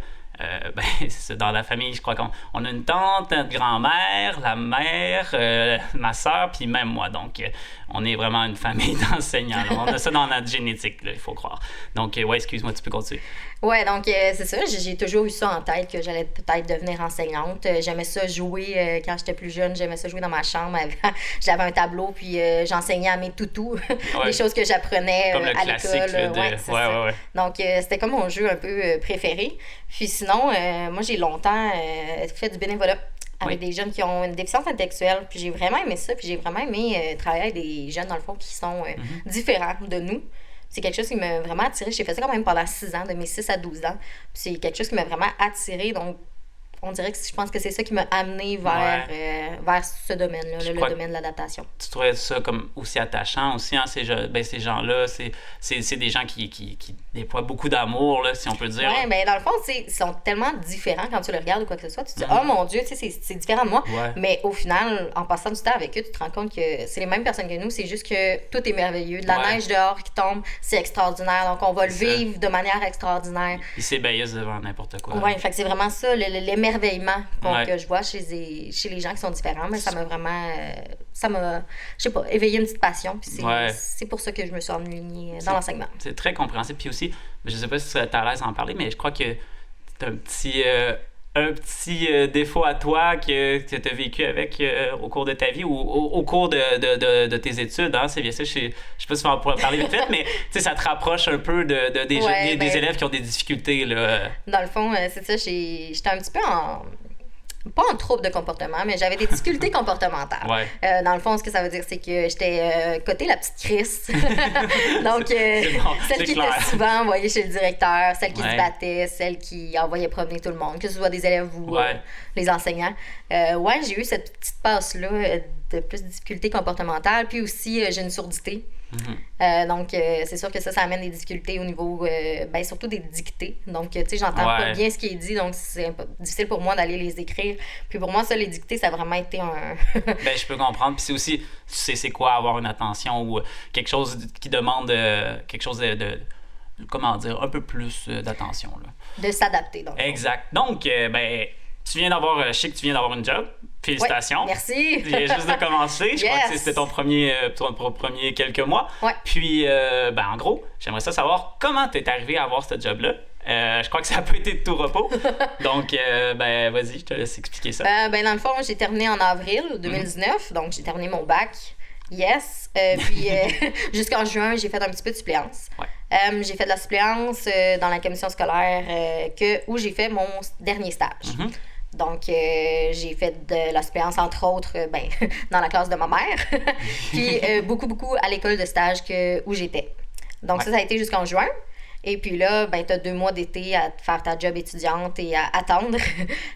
c'est ça, dans la famille, je crois qu'on a une tante, notre grand-mère, la mère, ma soeur, puis même moi. Donc, on est vraiment une famille d'enseignants. Là. On a ça dans notre génétique, là, il faut croire. Donc, ouais, excuse-moi, tu peux continuer. Ouais, donc c'est ça. J'ai toujours eu ça en tête que j'allais peut-être devenir enseignante. J'aimais ça jouer quand j'étais plus jeune. J'aimais ça jouer dans ma chambre. J'avais un tableau, puis j'enseignais à mes toutous des choses que j'apprenais à l'école. Ouais. Donc, c'était comme mon jeu un peu préféré. Puis sinon, moi, j'ai longtemps fait du bénévolat avec des jeunes qui ont une déficience intellectuelle. Puis j'ai vraiment aimé ça. Puis j'ai vraiment aimé travailler avec des jeunes, dans le fond, qui sont différents de nous. C'est quelque chose qui m'a vraiment attirée. J'ai fait ça quand même pendant 6 ans, de mes 6 à 12 ans. Puis c'est quelque chose qui m'a vraiment attirée. Donc, on dirait que je pense que c'est ça qui m'a amenée vers ce domaine-là, le domaine de l'adaptation. Tu trouvais ça comme aussi attachant aussi, hein, ces gens-là, c'est des gens qui déploient beaucoup d'amour, là, si on peut dire. Oui, mais dans le fond, ils sont tellement différents quand tu le regardes ou quoi que ce soit. Tu te dis, oh mon Dieu, c'est différent de moi. Ouais. Mais au final, en passant du temps avec eux, tu te rends compte que c'est les mêmes personnes que nous, c'est juste que tout est merveilleux. De la neige dehors qui tombe, c'est extraordinaire. Donc, on va le vivre de manière extraordinaire. Ils s'ébahissent devant n'importe quoi. Oui, fait que c'est vraiment ça, l'émerveillement que je vois chez les gens qui sont différents, mais ça m'a vraiment je sais pas, éveillé une petite passion, puis c'est pour ça que je me suis enlignée dans l'enseignement. C'est très compréhensible, puis aussi, je sais pas si tu es à l'aise d'en parler, mais je crois que c'est un petit défaut à toi que tu as vécu avec au cours de ta vie ou au cours de tes études, hein, c'est bien ça, je sais pas si on pourrait parler vite, mais ça te rapproche un peu des élèves qui ont des difficultés. Là. Dans le fond, c'est ça, j'étais un petit peu pas en trouble de comportement, mais j'avais des difficultés comportementales. Ouais. Dans le fond, ce que ça veut dire, c'est que j'étais côté la petite Chris. Donc, celle qui était souvent envoyée chez le directeur, celle qui se battait, celle qui envoyait promener tout le monde, que ce soit des élèves ou les enseignants. J'ai eu cette petite passe-là de plus de difficultés comportementales. Puis aussi, j'ai une surdité. Donc, c'est sûr que ça amène des difficultés au niveau, surtout des dictées. Donc, tu sais, j'entends pas bien ce qui est dit, donc c'est difficile pour moi d'aller les écrire. Puis pour moi, ça, les dictées, ça a vraiment été un... je peux comprendre. Puis c'est aussi, tu sais, c'est quoi avoir une attention ou quelque chose qui demande quelque chose de comment dire, un peu plus d'attention. Là. De s'adapter, donc. Exact. Donc, tu viens d'avoir, je sais que tu viens d'avoir une job. Félicitations. Ouais, merci. Tu viens juste de commencer. Je crois que c'était ton premier quelques mois. Ouais. Puis, en gros, j'aimerais savoir comment tu es arrivé à avoir ce job-là. Je crois que ça n'a pas été de tout repos. Donc, vas-y, je te laisse expliquer ça. Dans le fond, j'ai terminé en avril 2019. Donc, j'ai terminé mon bac. Yes. Puis, jusqu'en juin, j'ai fait un petit peu de suppléance. Ouais. J'ai fait de la suppléance dans la commission scolaire où j'ai fait mon dernier stage. Donc, j'ai fait de la suppléance, entre autres, dans la classe de ma mère. Puis, beaucoup à l'école de stage où j'étais. Donc, ça a été jusqu'en juin. Et puis là, tu as 2 mois d'été à faire ta job étudiante et à attendre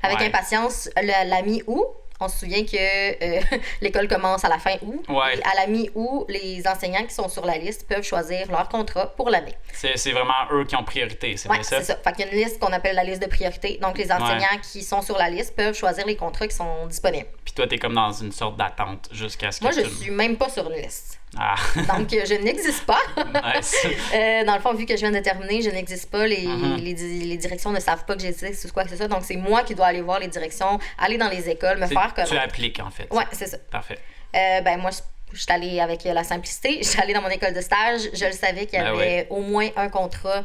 avec impatience la mi-août. On se souvient que l'école commence à la fin août. Ouais. Et à la mi-août, les enseignants qui sont sur la liste peuvent choisir leur contrat pour l'année. C'est vraiment eux qui ont priorité, c'est bien ça? Oui, c'est ça. Fait qu'il y a une liste qu'on appelle la liste de priorité. Donc, les enseignants qui sont sur la liste peuvent choisir les contrats qui sont disponibles. Puis toi, t'es comme dans une sorte d'attente jusqu'à ce que... Moi, je suis même pas sur une liste. Ah. Donc, je n'existe pas. Dans le fond, vu que je viens de terminer, je n'existe pas. Les directions ne savent pas que j'existe ou quoi que ce soit. Donc, c'est moi qui dois aller voir les directions, aller dans les écoles, me faire connaître. Tu appliques, en fait. Oui, c'est ça. Parfait. Moi, je suis allée avec la simplicité. Je suis allée dans mon école de stage. Je le savais qu'il y avait au moins un contrat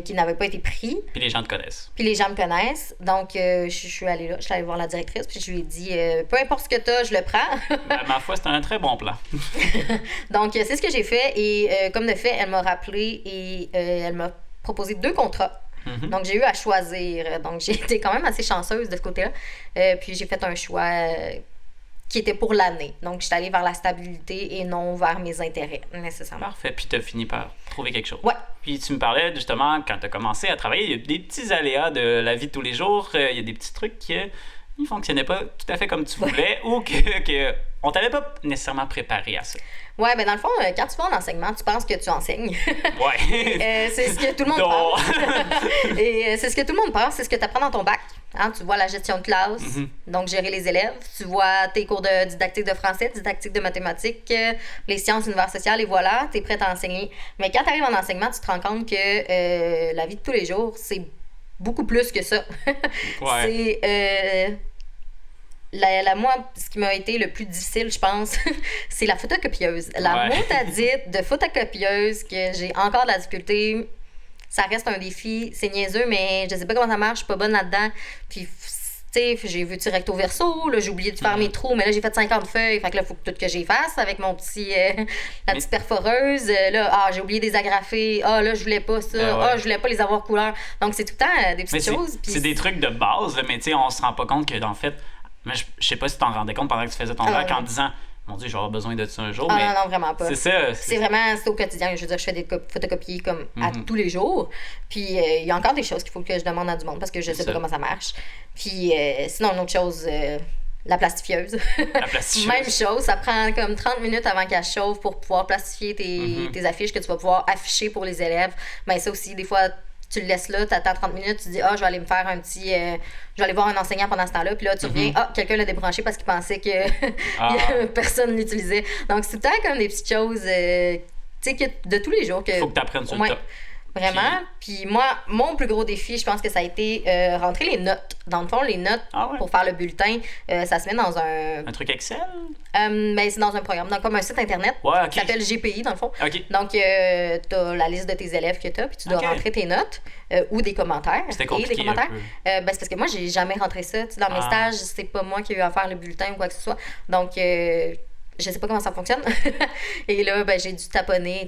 qui n'avait pas été pris. Puis les gens te connaissent. Puis les gens me connaissent. Donc, je suis allée là. Je suis allée voir la directrice. Puis je lui ai dit, peu importe ce que tu as, je le prends. Ma foi, c'était un très bon plan. Donc, c'est ce que j'ai fait. Et comme de fait, elle m'a rappelé et elle m'a proposé 2 contrats. Donc, j'ai eu à choisir. Donc, j'ai été quand même assez chanceuse de ce côté-là. Puis, j'ai fait un choix qui était pour l'année. Donc, je suis allée vers la stabilité et non vers mes intérêts, nécessairement. Parfait. Puis, tu as fini par trouver quelque chose. Ouais. Puis, tu me parlais, justement, quand tu as commencé à travailler, il y a des petits aléas de la vie de tous les jours. Il y a des petits trucs qui ne fonctionnaient pas tout à fait comme tu voulais ou que on t'avait pas nécessairement préparé à ça. Ouais, dans le fond, quand tu vas en enseignement, tu penses que tu enseignes. Ouais. C'est ce que tout le monde pense. Et c'est ce que tout le monde pense, c'est ce que tu apprends dans ton bac. Hein, tu vois la gestion de classe, donc gérer les élèves. Tu vois tes cours de didactique de français, didactique de mathématiques, les sciences, univers social, et voilà, tu es prête à enseigner. Mais quand tu arrives en enseignement, tu te rends compte que la vie de tous les jours, c'est beaucoup plus que ça. Ouais. C'est... moi, ce qui m'a été le plus difficile, je pense, c'est la photocopieuse. La motadite de photocopieuse que j'ai encore de la difficulté. Ça reste un défi. C'est niaiseux, mais je sais pas comment ça marche. Je suis pas bonne là-dedans. Puis, tu sais, j'ai vu recto verso. Là, j'ai oublié de faire mes trous, mais là, j'ai fait 50 feuilles. Fait que là, il faut que tout que j'efface avec mon petit... la petite perforeuse. Là, j'ai oublié des agrafés. Là, je voulais pas ça. Je voulais pas les avoir couleur. Donc, c'est tout le temps des petites choses. C'est des trucs de base, là, mais tu sais, on se rend pas compte que, en fait... Mais je sais pas si tu t'en rendais compte pendant que tu faisais ton bac en disant mon Dieu, j'aurai besoin de ça un jour. Mais non, vraiment pas. C'est ça. C'est vraiment au quotidien. Je veux dire, je fais des photocopies comme à tous les jours. Puis il y a encore des choses qu'il faut que je demande à du monde parce que je sais pas comment ça marche. Puis sinon, une autre chose, la plastifieuse. La plastifieuse. Même chose, ça prend comme 30 minutes avant qu'elle chauffe pour pouvoir plastifier tes affiches que tu vas pouvoir afficher pour les élèves. Mais ça aussi, des fois, tu le laisses là, tu attends 30 minutes, tu dis je vais aller me faire un petit je vais aller voir un enseignant pendant ce temps-là, puis là tu reviens, quelqu'un l'a débranché parce qu'il pensait que personne l'utilisait. Donc c'est tout le temps comme des petites choses tu sais que de tous les jours que faut que tu apprennes sur le tas. Vraiment. Puis moi, mon plus gros défi, je pense que ça a été rentrer les notes. Dans le fond, les notes pour faire le bulletin, ça se met dans un... Un truc Excel? Ben, c'est dans un programme, donc comme un site internet. Qui s'appelle GPI, dans le fond. Okay. Donc, t'as la liste de tes élèves que t'as, puis tu dois rentrer tes notes ou des commentaires. C'était compliqué et des commentaires. Un peu. C'est parce que moi, j'ai jamais rentré ça. T'sais, dans mes stages, c'est pas moi qui ai eu à faire le bulletin ou quoi que ce soit. Donc... je sais pas comment ça fonctionne. Et là, j'ai dû taponner.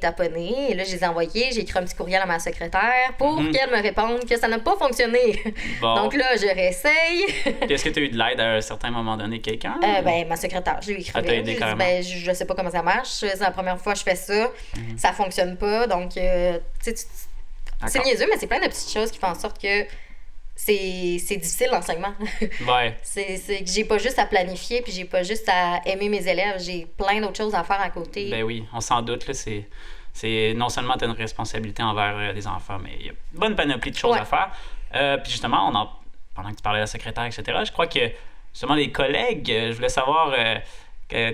Et là, je les ai envoyés. J'ai écrit un petit courriel à ma secrétaire pour qu'elle me réponde que ça n'a pas fonctionné. Bon. Donc là, je réessaye. Puis est-ce que tu as eu de l'aide à un certain moment donné, quelqu'un? Ma secrétaire, je lui ai écrit. Elle t'a aidé carrément. Je sais pas comment ça marche. C'est la première fois que je fais ça. Ça fonctionne pas. Donc, tu sais, c'est niaiseux, mais c'est plein de petites choses qui font en sorte que c'est difficile l'enseignement. Ouais. C'est que j'ai pas juste à planifier puis j'ai pas juste à aimer mes élèves, j'ai plein d'autres choses à faire à côté. Ben oui, on s'en doute, là, c'est non seulement t'as une responsabilité envers les enfants, mais il y a une bonne panoplie de choses à faire. Puis justement, pendant que tu parlais de la secrétaire, etc., je crois que justement les collègues, je voulais savoir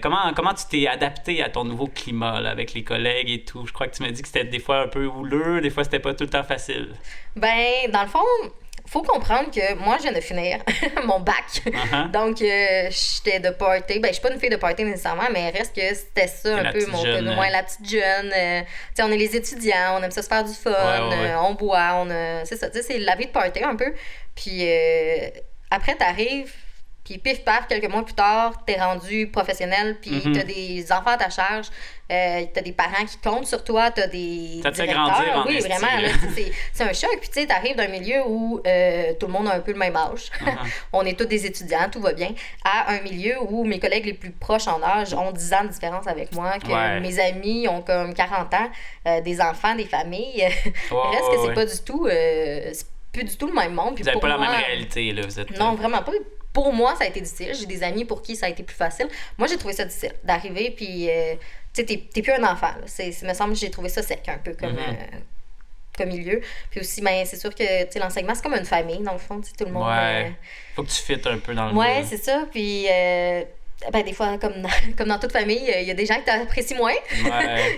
comment tu t'es adapté à ton nouveau climat là, avec les collègues et tout. Je crois que tu m'as dit que c'était des fois un peu houleux, des fois c'était pas tout le temps facile. Ben, dans le fond, faut comprendre que moi, je viens de finir mon bac. Donc, j'étais de party. Ben, je suis pas une fille de party nécessairement, mais reste que c'était ça un peu mon cas. Moi, la petite jeune. Tu sais, on est les étudiants, on aime ça se faire du fun, on boit, c'est ça. Tu sais, c'est la vie de party un peu. Puis après, t'arrives, puis pif paf, quelques mois plus tard, t'es rendu professionnel, puis t'as des enfants à ta charge, t'as des parents qui comptent sur toi, t'as des directeurs. Oui, vraiment, là, c'est un choc. Puis tu sais, t'arrives d'un milieu où tout le monde a un peu le même âge. On est tous des étudiants, tout va bien. À un milieu où mes collègues les plus proches en âge ont 10 ans de différence avec moi, que mes amis ont comme 40 ans, des enfants, des familles. Reste que c'est pas du tout... c'est plus du tout le même monde. Puis vous n'avez pas la même réalité, là. Vous êtes... Non, vraiment pas. Pour moi, ça a été difficile. J'ai des amis pour qui ça a été plus facile. Moi, j'ai trouvé ça difficile d'arriver, puis tu sais, t'es plus un enfant. Il me semble que j'ai trouvé ça sec un peu comme milieu. Puis aussi, ben, c'est sûr que l'enseignement, c'est comme une famille, dans le fond. Tout le monde... Faut que tu fittes un peu dans le Ouais, c'est ça. Puis... ben, des fois, comme dans toute famille, il y a des gens que tu apprécies moins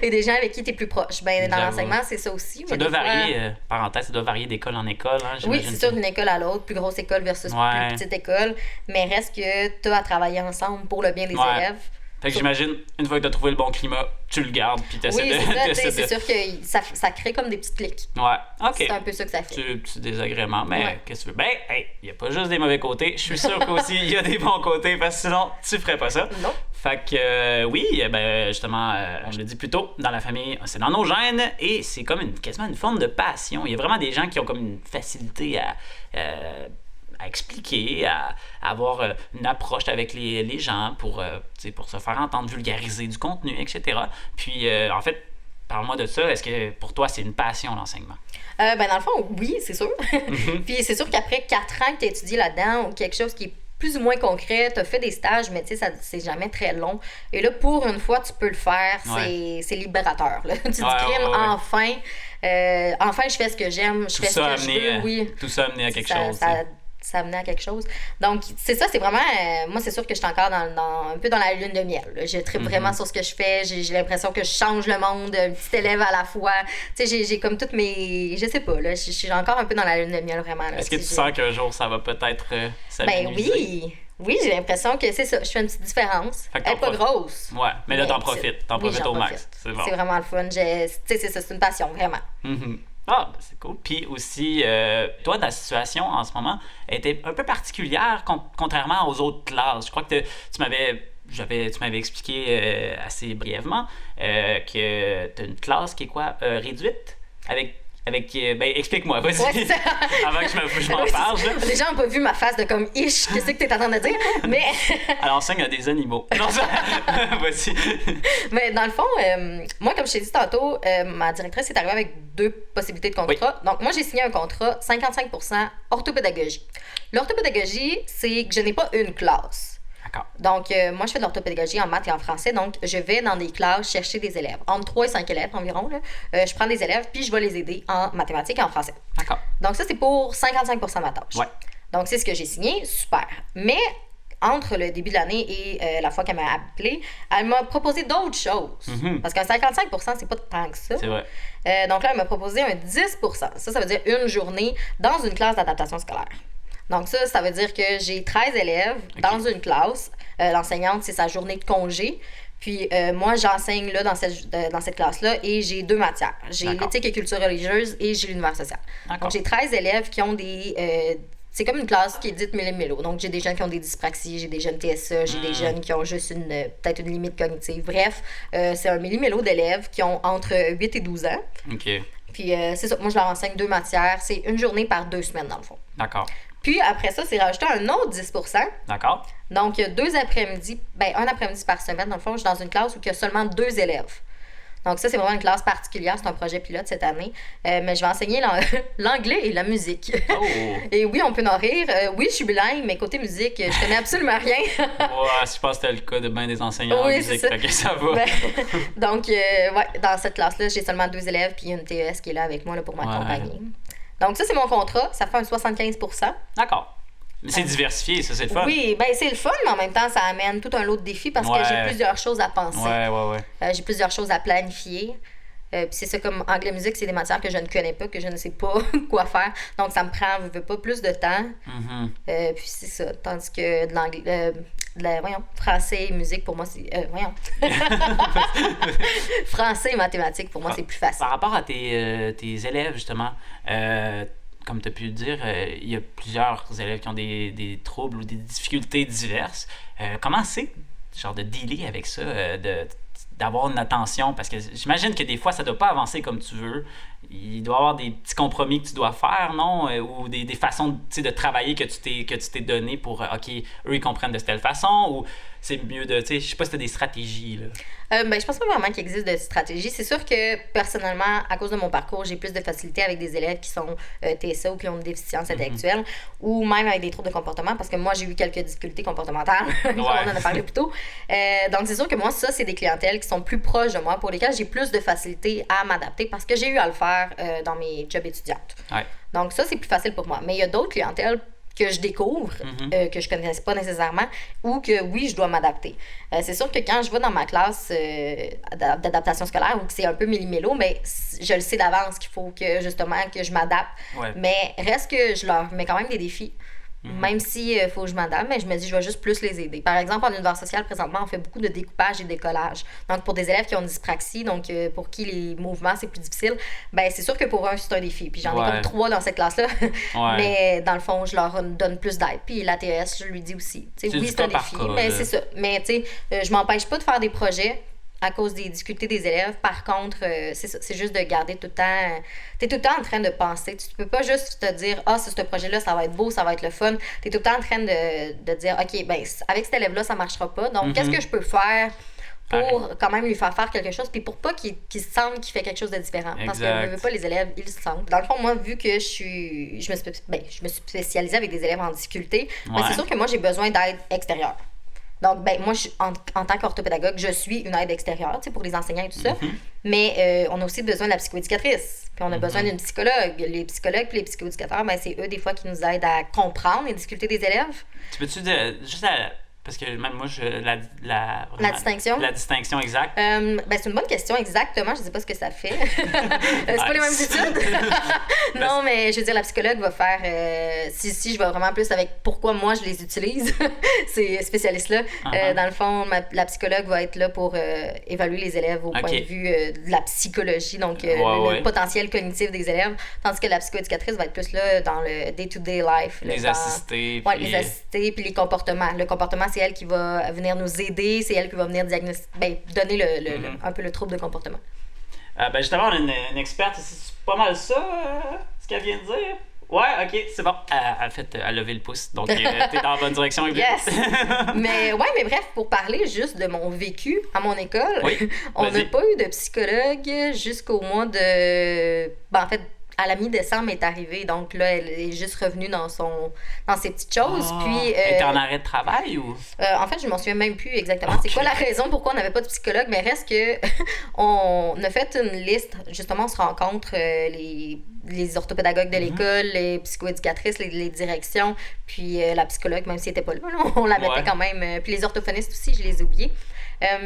et des gens avec qui tu es plus proche. Ben, dans l'enseignement, c'est ça aussi. Ça doit varier, parenthèse, ça doit varier d'école en école. Hein, oui, c'est sûr, d'une école à l'autre, plus grosse école versus plus petite école, mais reste que tu as à travailler ensemble pour le bien des élèves. Fait que j'imagine, une fois que tu as trouvé le bon climat, tu le gardes, puis tu essaies c'est sûr que ça crée comme des petits clics. Ouais, OK. C'est un peu ça que ça fait. Petit désagrément, mais qu'est-ce que tu veux? Ben, hey, il n'y a pas juste des mauvais côtés. Je suis sûr qu'aussi, il y a des bons côtés, parce que sinon, tu ferais pas ça. Non. Fait que, oui, ben, justement, je l'ai dit plus tôt, dans la famille, c'est dans nos gènes, et c'est comme quasiment une forme de passion. Il y a vraiment des gens qui ont comme une facilité à expliquer, à avoir une approche avec les gens pour se faire entendre, vulgariser du contenu, etc. Puis, en fait, parle-moi de ça. Est-ce que pour toi, c'est une passion, l'enseignement? Ben, dans le fond, oui, c'est sûr. Puis c'est sûr qu'après 4 ans que tu as étudié là-dedans, ou quelque chose qui est plus ou moins concret, tu as fait des stages, mais tu sais, c'est jamais très long. Et là, pour une fois, tu peux le faire, c'est libérateur. Là. Tu dis, enfin, je fais ce que j'aime, je fais ce que je veux. Oui. Tout ça amené à quelque chose. s'amener à quelque chose. Donc, c'est ça, c'est vraiment... moi, c'est sûr que je suis encore un peu dans la lune de miel. Là. Je tripe vraiment sur ce que je fais. J'ai l'impression que je change le monde, un petit élève à la fois. Tu sais, j'ai comme toutes mes... Je sais pas, là. Je suis encore un peu dans la lune de miel, vraiment. Là. Est-ce que tu sens qu'un jour, ça va peut-être s'amenuiser? Ben oui! Oui, j'ai l'impression que c'est ça. Je fais une petite différence. Elle est pas grosse. Ouais, mais là, t'en profites. T'en profites au max. C'est bon. C'est vraiment le fun. Tu sais, c'est ça. C'est une passion, vraiment. Ah, ben c'est cool. Puis aussi, toi, ta situation en ce moment était un peu particulière contrairement aux autres classes. Je crois que tu m'avais expliqué assez brièvement que tu as une classe qui est quoi, réduite ben, explique-moi, vas-y. Ouais, avant que je m'en parle. Les gens n'ont pas vu ma face de comme ish, qu'est-ce que tu es en train de dire, mais. Alors, enseigne à des animaux. Non, ça. Vas-y. Mais dans le fond, moi, comme je t'ai dit tantôt, ma directrice est arrivée avec 2 possibilités de contrat. Oui. Donc, moi, j'ai signé un contrat 55% orthopédagogie. L'orthopédagogie, c'est que je n'ai pas une classe. D'accord. Donc, moi, je fais de l'orthopédagogie en maths et en français. Donc, je vais dans des classes chercher des élèves. Entre 3 et 5 élèves environ. Là. Je prends des élèves, puis je vais les aider en mathématiques et en français. D'accord. Donc, ça, c'est pour 55% de ma tâche. Ouais. Donc, c'est ce que j'ai signé. Super. Mais, entre le début de l'année et la fois qu'elle m'a appelée, elle m'a proposé d'autres choses. Parce qu'un 55%, c'est pas tant que ça. C'est vrai. Donc là, elle m'a proposé un 10%. Ça veut dire une journée dans une classe d'adaptation scolaire. Donc ça veut dire que j'ai 13 élèves dans une classe. L'enseignante, c'est sa journée de congé. Puis moi, j'enseigne là dans cette classe-là et j'ai 2 matières. J'ai l'éthique et culture religieuse et j'ai l'univers social. Donc j'ai 13 élèves qui ont des... c'est comme une classe qui est dite mélo. Donc j'ai des jeunes qui ont des dyspraxies, j'ai des jeunes TSA, j'ai des jeunes qui ont juste peut-être une limite cognitive. Bref, c'est un mélo d'élèves qui ont entre 8 et 12 ans. OK. Puis c'est ça, moi je leur enseigne 2 matières. C'est une journée par 2 semaines dans le fond. D'accord. Puis après ça, c'est rajouté un autre 10%. D'accord. Donc, 2 après-midi, un après-midi par semaine, dans le fond, je suis dans une classe où il y a seulement 2 élèves. Donc ça, c'est vraiment une classe particulière. C'est un projet pilote cette année. Mais je vais enseigner l'anglais et la musique. Oh. Et oui, on peut en rire. Oui, je suis bilingue, mais côté musique, je connais absolument rien. Ouais, je pense que c'était le cas de bien des enseignants en musique. Ça. Fait que ça va. Donc, dans cette classe-là, j'ai seulement 2 élèves, puis il y a une TES qui est là avec moi là, pour m'accompagner. Donc ça, c'est mon contrat. Ça fait un 75%. D'accord. Mais c'est diversifié, ça, c'est le fun. Oui, ben c'est le fun, mais en même temps, ça amène tout un lot de défis parce que j'ai plusieurs choses à penser. Ouais. J'ai plusieurs choses à planifier. Puis c'est ça, comme anglais musique, c'est des matières que je ne connais pas, que je ne sais pas quoi faire. Donc, ça me prend, je veux pas, plus de temps. Puis c'est ça. Tandis que de l'anglais... français et musique, pour moi, c'est... français et mathématiques, pour moi, c'est plus facile. Par rapport à tes élèves, justement, comme tu as pu le dire, il y a plusieurs élèves qui ont des troubles ou des difficultés diverses. Comment c'est, genre, de dealer avec ça, d'avoir une attention? Parce que j'imagine que des fois, ça ne doit pas avancer comme tu veux. Il doit y avoir des petits compromis que tu dois faire, non? Ou des façons de travailler que tu t'es donné pour, OK, eux, ils comprennent de telle façon, ou c'est mieux de, je sais pas si tu as des stratégies, là. Je pense pas vraiment qu'il existe de stratégie. C'est sûr que, personnellement, à cause de mon parcours, j'ai plus de facilité avec des élèves qui sont TSA ou qui ont une déficience intellectuelle, ou même avec des troubles de comportement, parce que moi, j'ai eu quelques difficultés comportementales, comme on en a parlé plus tôt. Donc, c'est sûr que moi, ça, c'est des clientèles qui sont plus proches de moi, pour lesquelles j'ai plus de facilité à m'adapter, parce que j'ai eu à le faire dans mes jobs étudiantes. Ouais. Donc, ça, c'est plus facile pour moi. Mais il y a d'autres clientèles que je découvre, que je ne connaissais pas nécessairement, ou que oui, je dois m'adapter. C'est sûr que quand je vais dans ma classe d'adaptation scolaire, ou que c'est un peu méli-mélo, mais je le sais d'avance qu'il faut que, justement, que je m'adapte. Ouais. Mais reste que je leur mets quand même des défis. Même si faut que je m'adapte, mais je me dis je vais juste plus les aider. Par exemple, en univers social, présentement, on fait beaucoup de découpage et décollage. Donc, pour des élèves qui ont une dyspraxie, donc pour qui les mouvements, c'est plus difficile, ben c'est sûr que pour eux, c'est un défi. Puis j'en ai comme 3 dans cette classe-là. Mais dans le fond, je leur donne plus d'aide. Puis l'ATS, je lui dis aussi. Oui, c'est un défi, mais c'est ça. Mais tu sais, je m'empêche pas de faire des projets à cause des difficultés des élèves. Par contre, c'est ça, c'est juste de garder tout le temps... T'es tout le temps en train de penser. Tu peux pas juste te dire « Ah, ce projet-là, ça va être beau, ça va être le fun. » T'es tout le temps en train de dire « OK, ben avec cet élève-là, ça marchera pas. Donc, qu'est-ce que je peux faire pour quand même lui faire quelque chose, puis pour pas qu'il se sente qu'il fait quelque chose de différent. Parce que je veux pas les élèves, ils se sentent. Dans le fond, moi, vu que je me suis spécialisée avec des élèves en difficulté, ben, c'est sûr que moi, j'ai besoin d'aide extérieure. Donc, ben moi, en tant qu'orthopédagogue, je suis une aide extérieure, tu sais, pour les enseignants et tout ça. Mais on a aussi besoin de la psychoéducatrice. Puis on a besoin d'une psychologue. Les psychologues et les psychoéducateurs, ben c'est eux, des fois, qui nous aident à comprendre les difficultés des élèves. Tu peux-tu dire, juste parce que même moi, La distinction? La distinction exacte. Ben, c'est une bonne question, exactement. Je ne sais pas ce que ça fait. C'est pas les mêmes études. Non, mais je veux dire, la psychologue va faire... si je vais vraiment plus avec pourquoi moi je les utilise, ces spécialistes-là. Dans le fond, la psychologue va être là pour évaluer les élèves au point de vue de la psychologie, donc le potentiel cognitif des élèves, tandis que la psychoéducatrice va être plus là dans le day-to-day life. Les assister. Oui, les assister, puis les comportements. Le comportement, c'est elle qui va venir nous aider, c'est elle qui va venir donner un peu le trouble de comportement. Justement, on a une experte, c'est pas mal ça, ce qu'elle vient de dire. Ouais, ok, c'est bon. Elle a levé le pouce, donc t'es dans la bonne direction. Yes! mais bref, pour parler juste de mon vécu à mon école, on n'a pas eu de psychologue jusqu'au mois de... en fait, à la mi-décembre est arrivée, donc là, elle est juste revenue dans ses petites choses. Puis, elle était en arrêt de travail ou? En fait, je m'en souviens même plus exactement. C'est quoi la raison pourquoi on n'avait pas de psychologue, mais reste que on a fait une liste. Justement, on se rencontre les orthopédagogues de l'école, les psychoéducatrices, les directions, puis la psychologue, même si elle n'était pas là, on la mettait quand même. Puis les orthophonistes aussi, je les ai oubliés.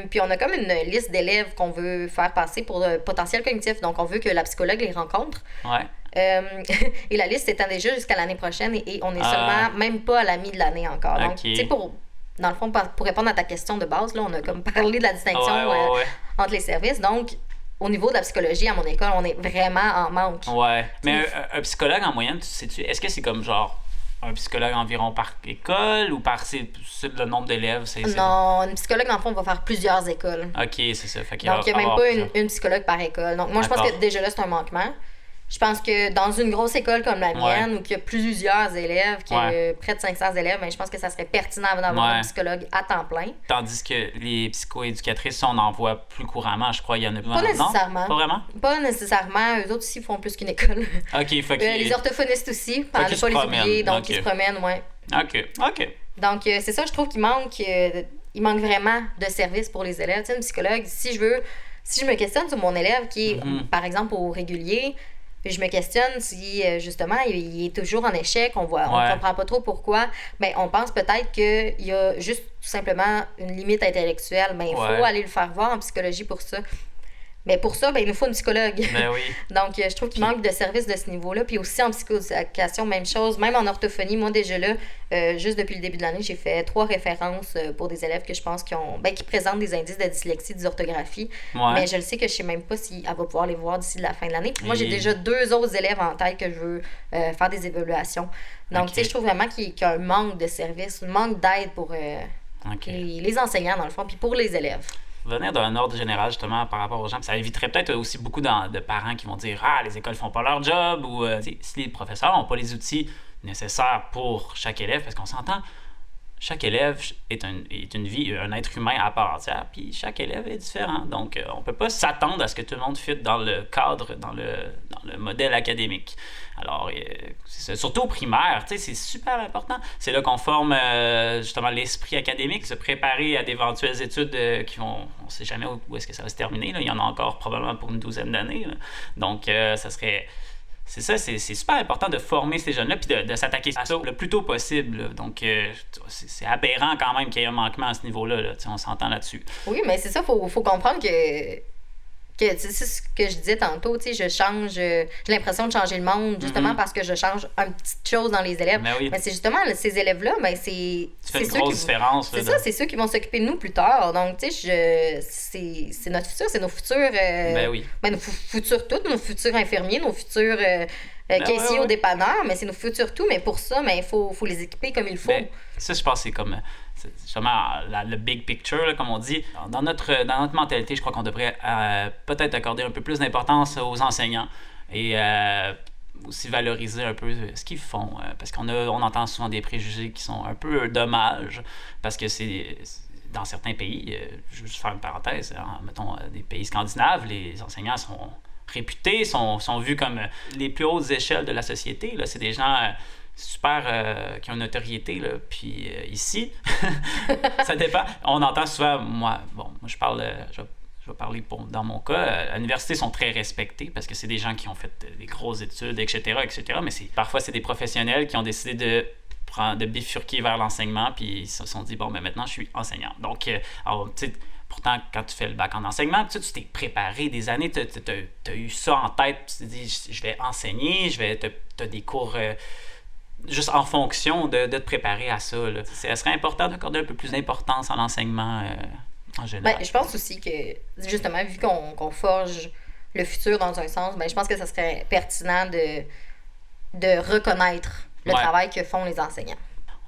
Puis on a comme une liste d'élèves qu'on veut faire passer pour potentiel cognitif. Donc, on veut que la psychologue les rencontre. Et la liste s'étend déjà jusqu'à l'année prochaine et on est seulement même pas à la mi de l'année encore. Donc, tu sais, dans le fond, pour répondre à ta question de base, là, on a comme parlé de la distinction entre les services. Donc, au niveau de la psychologie, à mon école, on est vraiment en manque. Ouais. Mais un psychologue en moyenne, sais-tu, est-ce que c'est comme genre un psychologue environ par école ou par le nombre d'élèves? Non, une psychologue, dans le fond, va faire plusieurs écoles. OK, c'est ça. Donc, il n'y a même pas une psychologue par école. Donc, moi, je pense que déjà là, c'est un manquement. Je pense que dans une grosse école comme la mienne, où il y a plusieurs élèves, qui a près de 500 élèves, ben, je pense que ça serait pertinent d'avoir un psychologue à temps plein. Tandis que les psychoéducatrices, on en voit plus couramment, je crois. Il y en a pas nécessairement. Non? Pas vraiment? Pas nécessairement. Eux autres aussi font plus qu'une école. OK, les orthophonistes aussi, pour ne pas les oublier, donc ils se promènent, OK. Donc, c'est ça, je trouve qu'il manque vraiment de services pour les élèves. Tu sais, une psychologue, si je me questionne sur mon élève qui est, par exemple, au régulier, je me questionne si, justement, il est toujours en échec, on comprend pas trop pourquoi, ben, on pense peut-être qu'il y a juste tout simplement une limite intellectuelle. Ben, il faut aller le faire voir en psychologie pour ça. Mais pour ça, ben, il nous faut une psychologue. Ben oui. Donc, je trouve qu'il manque de services de ce niveau-là. Puis aussi en psychoéducation, même chose. Même en orthophonie, moi, déjà là, juste depuis le début de l'année, j'ai fait 3 références pour des élèves que je pense qui présentent des indices de dyslexie, dysorthographie. Mais je le sais que je sais même pas si elle va pouvoir les voir d'ici la fin de l'année. Puis moi, j'ai déjà 2 autres élèves en tête que je veux faire des évaluations. Donc, tu sais, je trouve vraiment qu'il y a un manque de services, un manque d'aide pour les enseignants, dans le fond, puis pour les élèves. Venir d'un ordre général, justement, par rapport aux gens. Ça éviterait peut-être aussi beaucoup de parents qui vont dire « Ah, les écoles font pas leur job » ou si les professeurs n'ont pas les outils nécessaires pour chaque élève, parce qu'on s'entend, chaque élève est une vie, un être humain à part entière, puis chaque élève est différent. Donc, on peut pas s'attendre à ce que tout le monde fitte dans le cadre, dans le modèle académique. Alors, surtout au primaire, tu sais, c'est super important. C'est là qu'on forme justement l'esprit académique, se préparer à d'éventuelles études on ne sait jamais où est-ce que ça va se terminer. Là. Il y en a encore probablement pour une 12aine d'années. Là. Donc, ça serait... C'est ça, c'est super important de former ces jeunes-là puis de s'attaquer à ça le plus tôt possible. Là. Donc, c'est aberrant quand même qu'il y ait un manquement à ce niveau-là. Là. On s'entend là-dessus. Oui, mais c'est ça, faut comprendre que c'est ce que je disais tantôt, tu sais, j'ai l'impression de changer le monde justement parce que je change une petite chose dans les élèves. Mais c'est justement ces élèves-là, ben c'est une grosse différence. C'est ça, c'est ceux qui vont s'occuper de nous plus tard. Donc, tu sais, c'est notre futur, c'est nos futurs... nos futurs tous, nos futurs infirmiers, nos futurs caissiers au dépanneur, mais c'est nos futurs tout. Mais pour ça, il faut les équiper comme il faut. Ça, je pense que c'est comme... C'est justement le big picture, là, comme on dit. Dans notre mentalité, je crois qu'on devrait peut-être accorder un peu plus d'importance aux enseignants et aussi valoriser un peu ce qu'ils font. Parce qu'on entend souvent des préjugés qui sont un peu dommages, parce que c'est dans certains pays, je vais juste faire une parenthèse, mettons des pays scandinaves, les enseignants sont réputés, sont vus comme les plus hautes échelles de la société. Là, c'est des gens... super qui ont une notoriété, là. Puis ici, ça dépend. On entend souvent, moi je parle, je vais parler dans mon cas, à l'université sont très respectés parce que c'est des gens qui ont fait des grosses études, etc., mais parfois c'est des professionnels qui ont décidé de bifurquer vers l'enseignement, puis ils se sont dit, bon, ben maintenant je suis enseignant. Donc, pourtant, quand tu fais le bac en enseignement, tu t'es préparé des années, tu as eu ça en tête, tu t'es dit, je vais enseigner, tu as des cours juste en fonction de te préparer à ça. Là. Ça serait important d'accorder un peu plus d'importance à l'enseignement en général. Ben, je pense aussi que, justement, vu qu'on forge le futur dans un sens, ben, je pense que ça serait pertinent de reconnaître le travail que font les enseignants.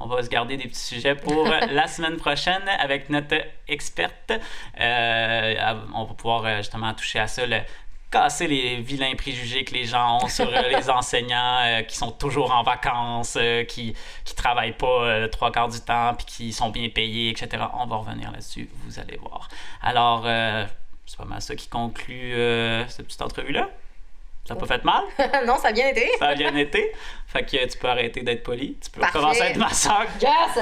On va se garder des petits sujets pour la semaine prochaine avec notre experte. On va pouvoir justement toucher à ça, casser les vilains préjugés que les gens ont sur les enseignants qui sont toujours en vacances, qui travaillent pas 3/4 du temps, puis qui sont bien payés, etc. On va revenir là-dessus, vous allez voir. Alors, c'est pas mal ça qui conclut cette petite entrevue-là. Ça n'a pas fait mal? Non, ça a bien été. Ça a bien été. Fait que tu peux arrêter d'être poli. Tu peux recommencer à être ma soeur. Yes!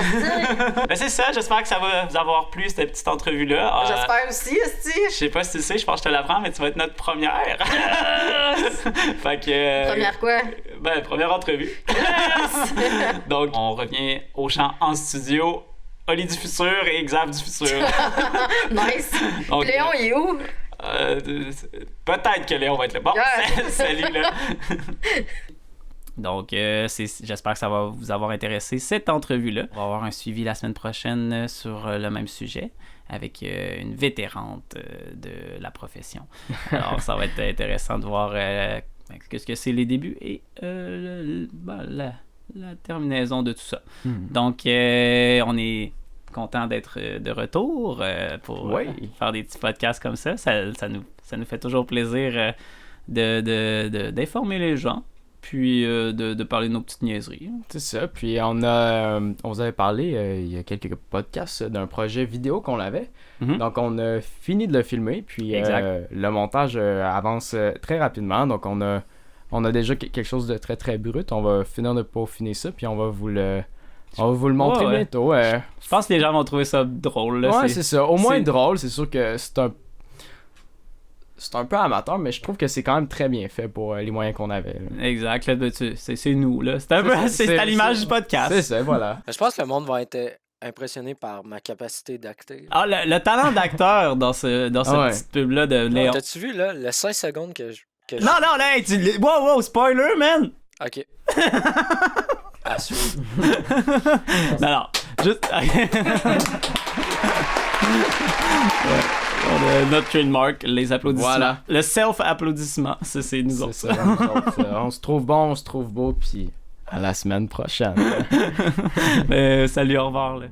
Ben c'est ça, j'espère que ça va vous avoir plu, cette petite entrevue-là. J'espère aussi, esti. Je sais pas si tu sais, je pense que je te l'apprends, mais tu vas être notre première. Yes! Fait que... Première quoi? Ben, première entrevue. Yes! Donc, on revient au chant en studio. Oli du futur et Xav du futur. Nice. Donc, Léon, il est où? Peut-être que Léon va être là. Bon, salut là. Donc, j'espère que ça va vous avoir intéressé, cette entrevue-là. On va avoir un suivi la semaine prochaine sur le même sujet avec une vétérante de la profession. Alors, ça va être intéressant de voir qu'est-ce que c'est les débuts et la terminaison de tout ça. Donc, on est content d'être de retour pour faire des petits podcasts comme ça. Ça nous fait toujours plaisir d'informer les gens, puis de parler de nos petites niaiseries. C'est ça. Puis on vous avait parlé il y a quelques podcasts d'un projet vidéo qu'on avait. Donc on a fini de le filmer, puis le montage avance très rapidement. Donc on a déjà quelque chose de très très brut. On va finir de peaufiner ça, puis on va vous le montrer bientôt. Je pense que les gens vont trouver ça drôle. Là, c'est ça. Au moins drôle. C'est sûr que c'est un peu amateur, mais je trouve que c'est quand même très bien fait pour les moyens qu'on avait. Là. Exact. Là, c'est nous. Là. C'est à l'image du podcast. C'est ça, voilà. Je pense que le monde va être impressionné par ma capacité d'acter. Ah, le talent d'acteur dans cette petite pub-là de Léon. T'as-tu vu là, le 5 secondes que je... Non, là, wow, spoiler, man! Ok. À suivre. non, juste... On a notre trademark, les applaudissements. Voilà. Le self-applaudissement, c'est nous autres. C'est ça, nous autres. On se trouve bon, on se trouve beau, puis à la semaine prochaine. Salut, au revoir. Là.